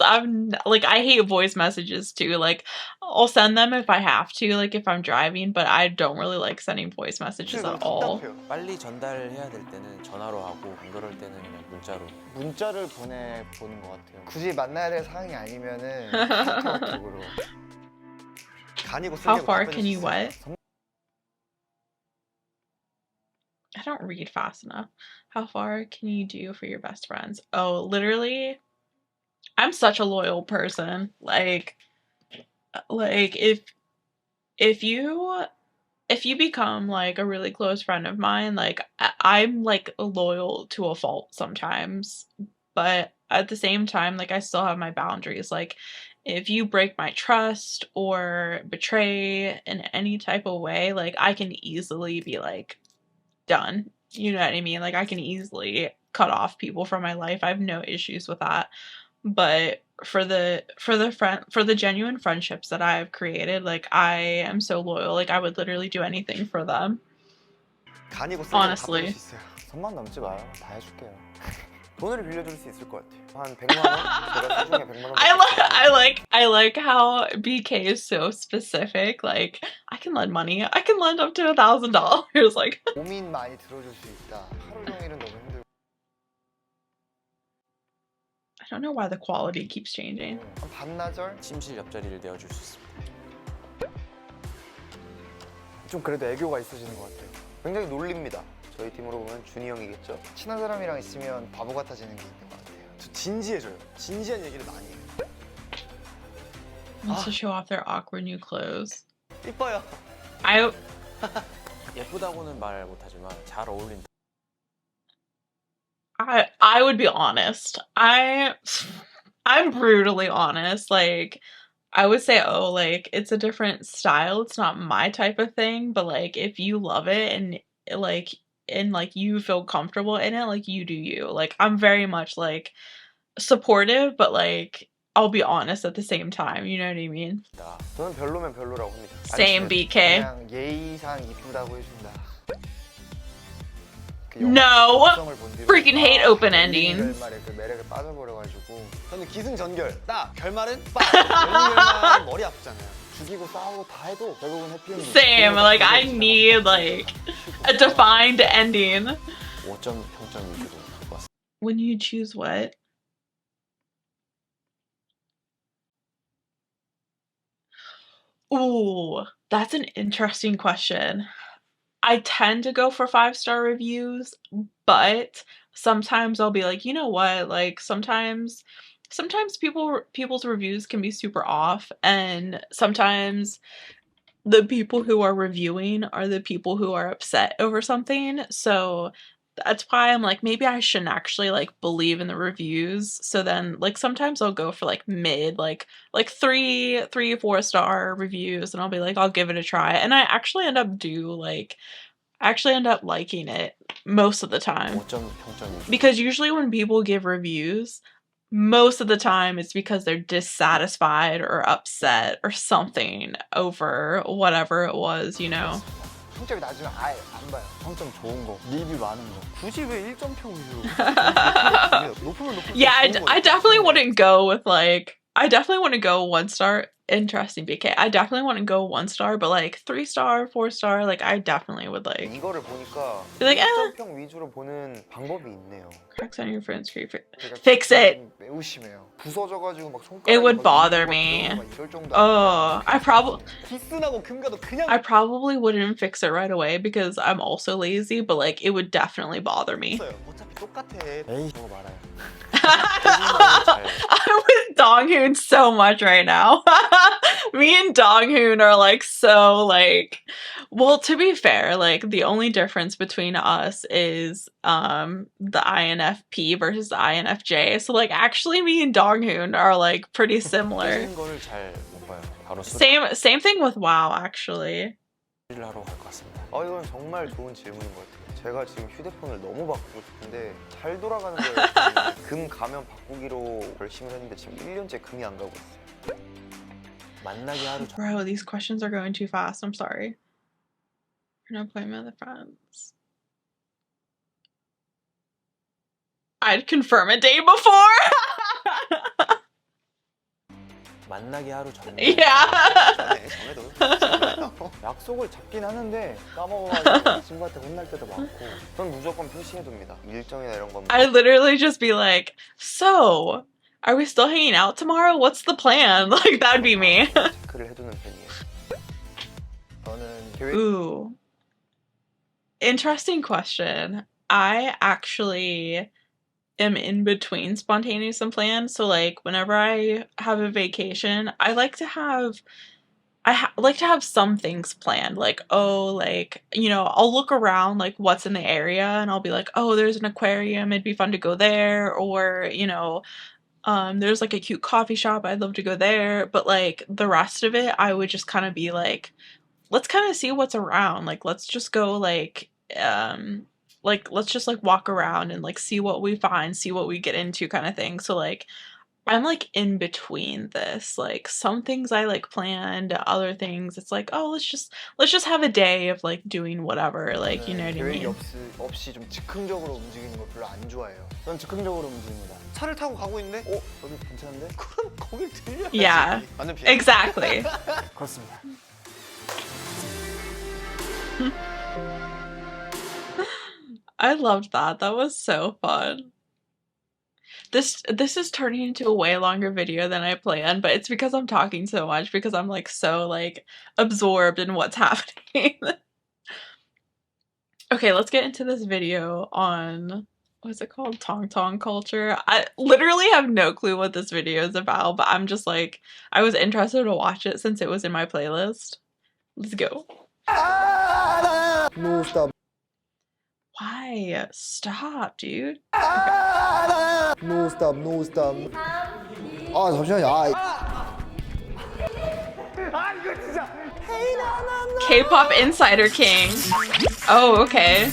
I'm like I hate voice messages too. Like I'll send them if I have to, like if I'm driving, but I don't really like sending voice messages at all. 빨리 전달해야 될 때는 전화로 하고 안 그럴 때는 그냥 문자로. 문자를 보내보는 것 같아요. 굳이 만나야 될 상황이 아니면은 카톡으로. 간이고 How 쓸개고 far 답변해 can you 주세요. what? I don't read fast enough. How far can you do for your best friends? Oh, literally, I'm such a loyal person. Like if you become like a really close friend of mine, like I'm like loyal to a fault sometimes, but at the same time, like I still have my boundaries. Like if you break my trust or betray in any type of way, like I can easily be like done. You know what I mean? Like I can easily cut off people from my life. I have no issues with that. But for the genuine friendships that I've created, like I am so loyal. Like I would literally do anything for them. 간이고 쓸개고 Honestly. 답변해 주세요. 손만 넘지 마요. 다 해줄게요. 돈을 빌려줄 수 있을 것 같아요. 한 100만 원? 제가 수중에 100만 원. I like how BK is so specific. Like I can lend money. I can lend up to $1,000. Like 고민 많이 들어줄 수 있다. 하루 종일은 너무 힘들고. I don't know why the quality keeps changing. 한 반나절? 침실 옆자리를 내어줄 수 있습니다. 좀 그래도 애교가 있으시는 것 같아요. 굉장히 놀립니다. 저희 팀으로 보면 준이 형이겠죠? 친한 사람이랑 있으면 바보 같아지는 게 있는 것 같아요. 저 진지해져요. 진지한 얘기를 많이 해요. Wants to show off their awkward new clothes. 이뻐요. 예쁘다고는 말 못하지만 잘 어울린다. I would be honest. I'm brutally honest. Like I would say, oh, like it's a different style. It's not my type of thing, but like if you love it and you feel comfortable in it, like you do you. Like I'm very much like supportive, but like I'll be honest at the same time. You know what I mean? 저는 별로면 별로라고 합니다. Same BK. 그냥 예의상 이쁘다고 해준다. No! Freaking hate open endings. 결말에 그 매력에 빠져버려가지고 저는 기승전결 딱 결말은 빡 결말은 머리 아프잖아요. 죽이고 싸우고 다 해도 결국은 해피엔딩. Same. Like I need like a defined ending. 5점 평점 위주로 할 것 같습니다. When you choose what? Ooh, that's an interesting question. I tend to go for 5-star reviews, but sometimes I'll be like, you know what? Like sometimes people's reviews can be super off, and sometimes the people who are reviewing are the people who are upset over something. So that's why I'm like, maybe I shouldn't actually like believe in the reviews. So then like sometimes I'll go for like mid, like 3-4-star reviews, and I'll be like, I'll give it a try. And I actually end up liking it most of the time. 5점 평점 위주로. Because usually when people give reviews, most of the time it's because they're dissatisfied or upset or something over whatever it was, you know? 성적이 낮으면 아예 안 봐요. 평점 좋은 거, 리뷰 많은 거. 굳이 왜 1점평 위주로? 높으면 높을수록 Yeah, 좋은 I 거예요. definitely wouldn't go with like, I definitely wouldn't go 1-star. Interesting, BK. I definitely wouldn't go 1-star, but like 3-star, 4-star, like I definitely would like 이거를 보니까 be like, 1점평 위주로 보는 방법이 있네요. cracks on your friend's screen. 제가 Fix it. 매우 심해요. 부서져가지고 막 손가락이 It would 막 bother 막 me. 막 이럴 정도. Oh, I probably wouldn't fix it right away because I'm also lazy, but like it would definitely bother me. 어차피 똑같아. 에이, 그거 말아요. I'm with Donghoon so much right now. Me and Donghoon are like so like, well, to be fair, like the only difference between us is the INFP versus the INFJ. So like actually me and Donghoon are like pretty similar. 거를 잘 못 봐요. 바로 Same thing with WoW actually. 수리를 하러 갈 것 같습니다. 이건 정말 좋은 질문인 것 같아요. 제가 지금 휴대폰을 너무 바꾸고 싶은데 잘 돌아가는 거예요. 금 가면 바꾸기로 결심을 했는데 지금 1년째 금이 안 가고 있어요. 만나기 하루 전. Bro, these questions are going too fast. I'm sorry. An appointment with friends. I'd confirm a day before. 만나기 하루 전. Yeah. 전에도 약속을 잡긴 하는데 까먹어가지고 친구한테 혼날 때도 많고 전 무조건 표시해둡니다. 일정이나 이런 건 I literally just be like, so, are we still hanging out tomorrow? What's the plan? Like, that'd be me. 체크를 해두는 편이에요. 저는 계획 Ooh. Interesting question. I actually am in between spontaneous and planned. So like whenever I have a vacation, I like to have some things planned. Like, oh, like, you know, I'll look around like what's in the area and I'll be like, oh, there's an aquarium, it'd be fun to go there, or, you know, there's like a cute coffee shop, I'd love to go there. But like the rest of it, I would just kind of be like, let's kind of see what's around. Like let's just go like let's just like walk around and like see what we find, see what we get into kind of thing. So like I'm like in between this. Like some things I like planned, other things it's like, oh, let's just have a day of like doing whatever. Like, you know what I 계획이 mean? 없이 좀 즉흥적으로 움직이는 걸 별로 안 좋아해요. 전 즉흥적으로 움직입니다. 차를 타고 가고 있는데 여기 괜찮은데? 그럼 거길 들려야지. Yeah. 완전 비행. Exactly. 그렇습니다. I loved that. That was so fun. This is turning into a way longer video than I planned, but it's because I'm talking so much because I'm like so like absorbed in what's happening. Okay, let's get into this video on what's it called? Tong Tong culture. I literally have no clue what this video is about, but I'm just like I was interested to watch it since it was in my playlist. Let's go. No stop. Why? Stop, dude. No stop. No stop. 잠시만요. 이거 진짜. K-pop Insider King. Oh, okay.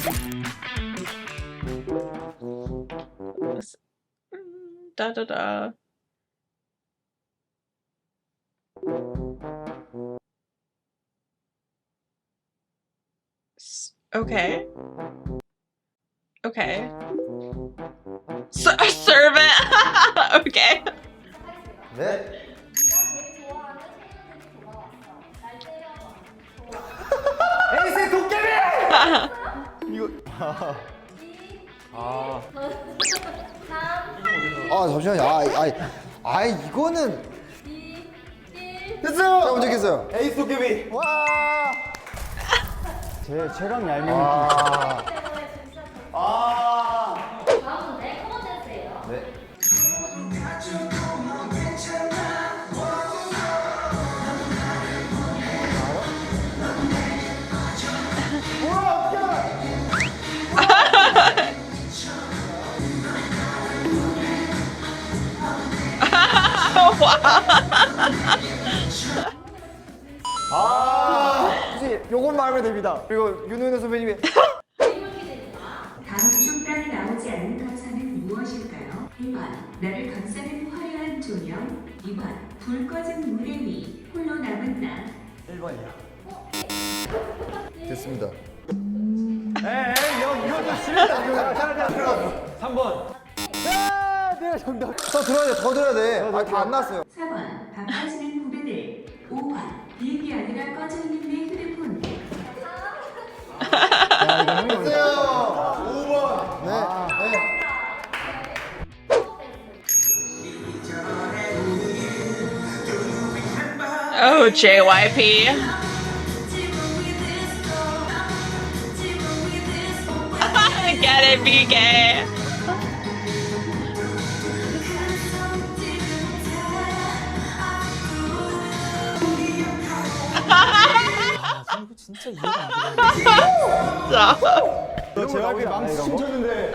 Da da da. Okay. Okay. Servant. Okay. 네. 에이스 도깨비! 잠시만요. 이거는 됐어요. 자, 문제 겠어요. 에이스 도깨비. 와. 제 최강 얄미운 다음은 내 커먼센스예요. 네. 혹시 요것만 하면 됩니다. 그리고 윤은혜 선배님의 다음 중 땅에 나오지 않는 감사는 무엇일까요? 1번 나를 감싸는 화려한 조명 2번 불 꺼진 무대 위 홀로 남은 나 1번이야. 됐습니다. 이거는 싫다. 3번. 내가 정답. 더 들어야 돼. 다 안 나왔어요. 4번 바빠지는 후배들 5번 비행기 안에가 꺼져 있는 내 휴대폰 됐어요. 5번. 네. Oh, JYP. Get it, BK. 진짜 이해가 안 되는데. 너 JYP 망치 춤췄는데.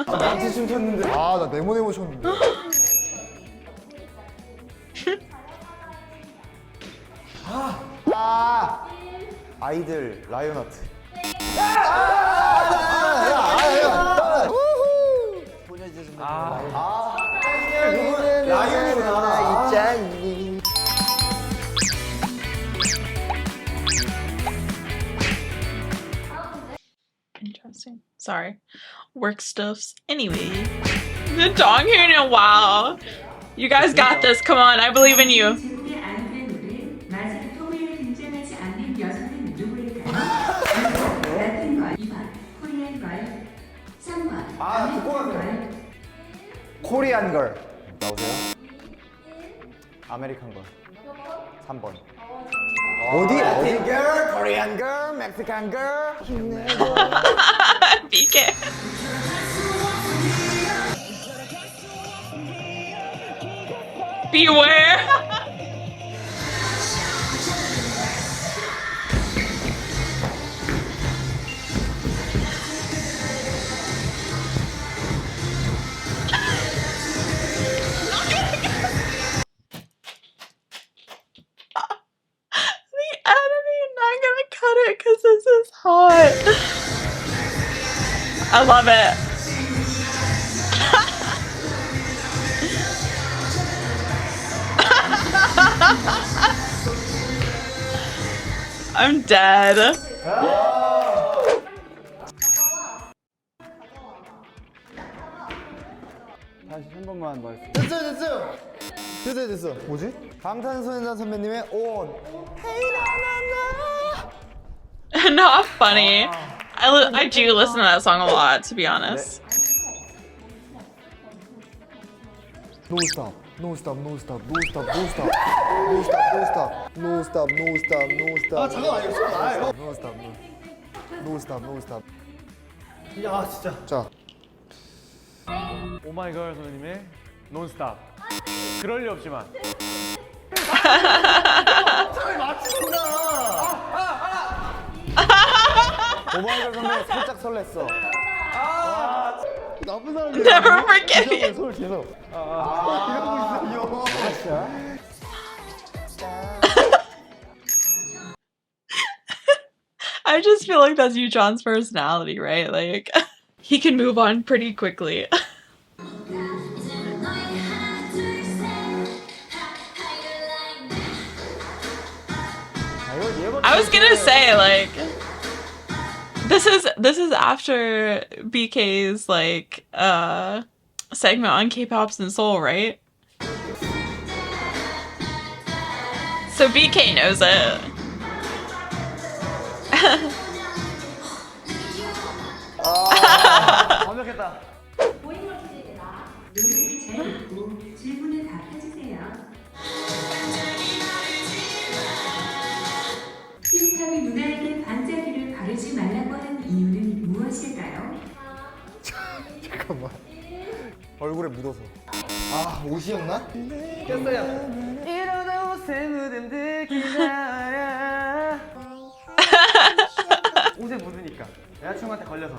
망치 춤췄는데. 아, 나 네모네모 쳤는데. 아이들 라이온하트. 라이온이구나. 있잖니. Interesting. Sorry. Work stuffs. Anyway. The dog here. Wow. You guys got this. Come on. I believe in you. 제목의 아이들의 노래 마지막 통일에 등장하지 않는 여성은 누구일까요? 1번 라틴 걸, 2번 코리안 걸, 3번 아메리칸 걸. 코리안 걸. 나오세요? 아메리칸 걸. 3번. 어디? 라틴 걸, 코리안 걸, 멕시칸 걸. BK. Beware. The editing, not gonna cut it because this is hot. I love it. I'm dead. 다시 한 번만 말씀. 됐어. 뭐지? 방탄소년단 선배님의 온. Not funny. I do listen to that song a lot, to be honest. No stop. No stop. No stop. No stop. No stop. No stop. No stop. No stop. No stop. 아, 잠깐만, 이거 손 나요. No stop. No stop. No stop. 야, 진짜. 자. 오마이걸 선생님의 논스탑. 그럴 리 없지만. 차라리 맞추구나. 오마이걸 선배 살짝 설렜어. 나쁜 사람이야. Never forget you. 손을 계속. 이러고 있어, I just feel like that's John's personality, right? Like, he can move on pretty quickly. I was gonna say, like, this is after BK's like segment on K-Pops and Seoul, right? So BK knows it. 완벽했다. 보이는 퀴즈입니다. 노래를 잘 듣고 질문에 답해주세요. 틴탑이 누나에게 반짝이를 바르지 말라고 한 이유는 무엇일까요? 잠깐만. 얼굴에 묻어서. 아, 옷이었나? 깼어요. 이러다 옷에 묻은 듯 기다려. 옷에 묻으니까. 여자친구한테 걸려서.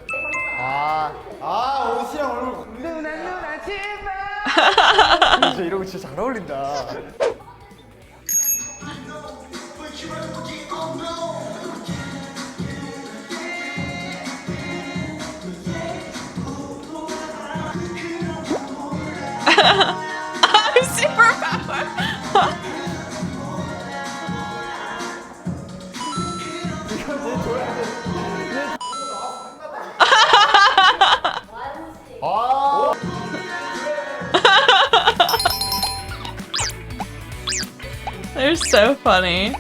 옷이랑 얼굴. 누나 치마. 진짜 이러고 진짜 잘 어울린다. I'm superpower. They're so funny.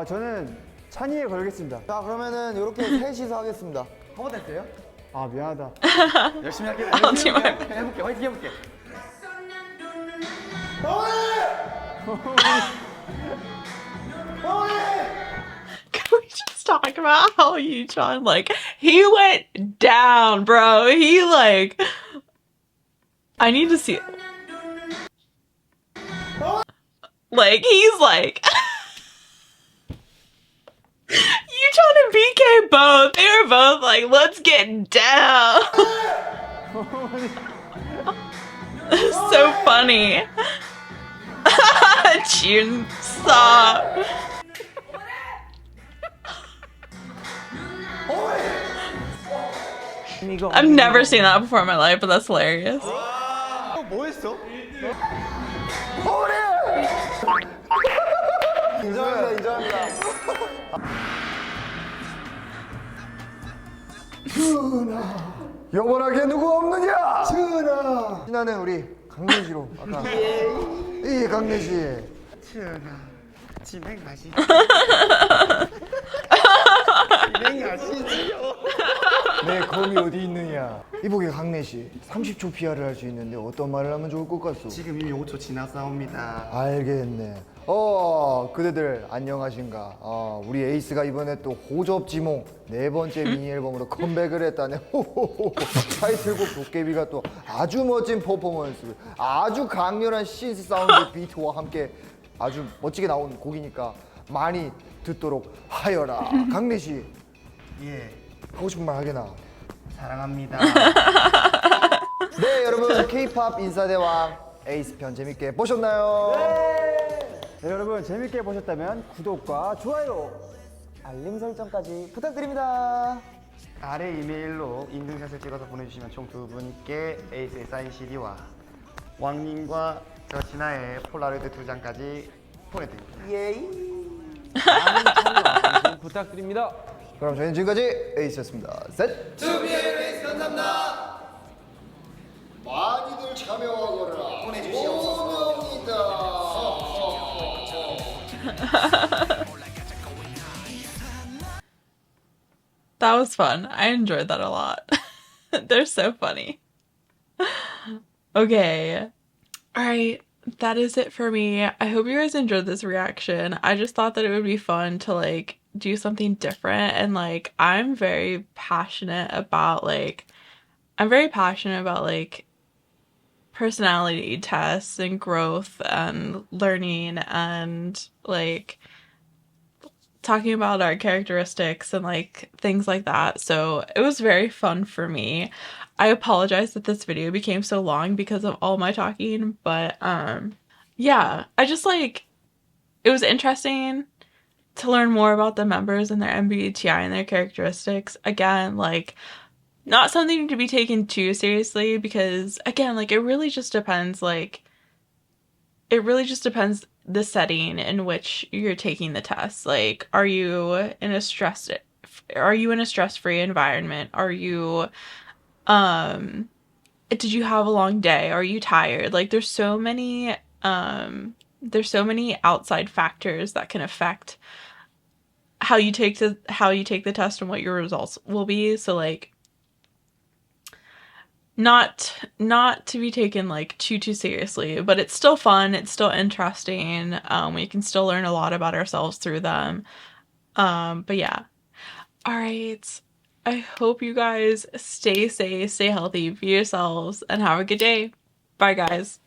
저는 찬이에 걸겠습니다. 자, 그러면은 이렇게 셋이서 하겠습니다. 허벅댔어요? 아, 미안하다. 열심히 할게. 하지 말고. 그냥 해볼게. 화이팅 해볼게. Can we just talk about how John, like, he went down, bro. He, like, I need to see. Like, he's like, you trying to BK both. They were both like, let's get down. So funny. June, stop. I've never seen that before in my life, but that's hilarious. 뭐 했어? 인정합니다, 인정합니다. 영원하게 누구 없느냐? 전하. 신하는 우리 강내시로 아까. 예, 강내시. 전하, 집에 가시죠. 집에 가시지요. 내 검이 어디 있느냐? 이보게 강내시. 30초 PR을 할 수 있는데 어떤 말을 하면 좋을 것 같소? 지금 이미 5초 지났사옵니다. 알겠네. 그대들 안녕하신가? 우리 에이스가 이번에 또 호접지몽 4번째 미니 앨범으로 컴백을 했다네. 호호호. 타이틀곡 도깨비가 또 아주 멋진 퍼포먼스, 아주 강렬한 신스 사운드 비트와 함께 아주 멋지게 나온 곡이니까 많이 듣도록 하여라. 강래 씨, 예, 하고 싶은 말 하게나? 사랑합니다. 네, 여러분 K-팝 인사대왕 에이스 편 재밌게 보셨나요? 네, 여러분 재밌게 보셨다면 구독과 좋아요, 알림 설정까지 부탁드립니다. 아래 이메일로 인증샷을 찍어서 보내주시면 총 2분께 에이스의 사인 CD와 왕님과 저 진아의 폴라로이드 2장까지 보내드립니다. 많은 참여 관심 부탁드립니다. 그럼 저희는 지금까지 에이스였습니다. 셋! 많이들 참여하거라. 보내주시옵소서. That was fun. I enjoyed that a lot. They're so funny. Okay. Alright. That is it for me. I hope you guys enjoyed this reaction. I just thought that it would be fun to like do something different, and like I'm very passionate about like personality tests and growth and learning and like talking about our characteristics and like things like that. So it was very fun for me. I apologize that this video became so long because of all my talking, but yeah, I just like, it was interesting to learn more about the members and their MBTI and their characteristics. Again, like, not something to be taken too seriously because again, like, it really just depends the setting in which you're taking the test. Like, are you in a stress-free environment? Are you did you have a long day? Are you tired? Like, there's so many outside factors that can affect how you take the test and what your results will be. So like, not to be taken like too seriously, but it's still fun, it's still interesting. We can still learn a lot about ourselves through them. But yeah. All right. I hope you guys stay safe, stay healthy, be yourselves, and have a good day. Bye, guys.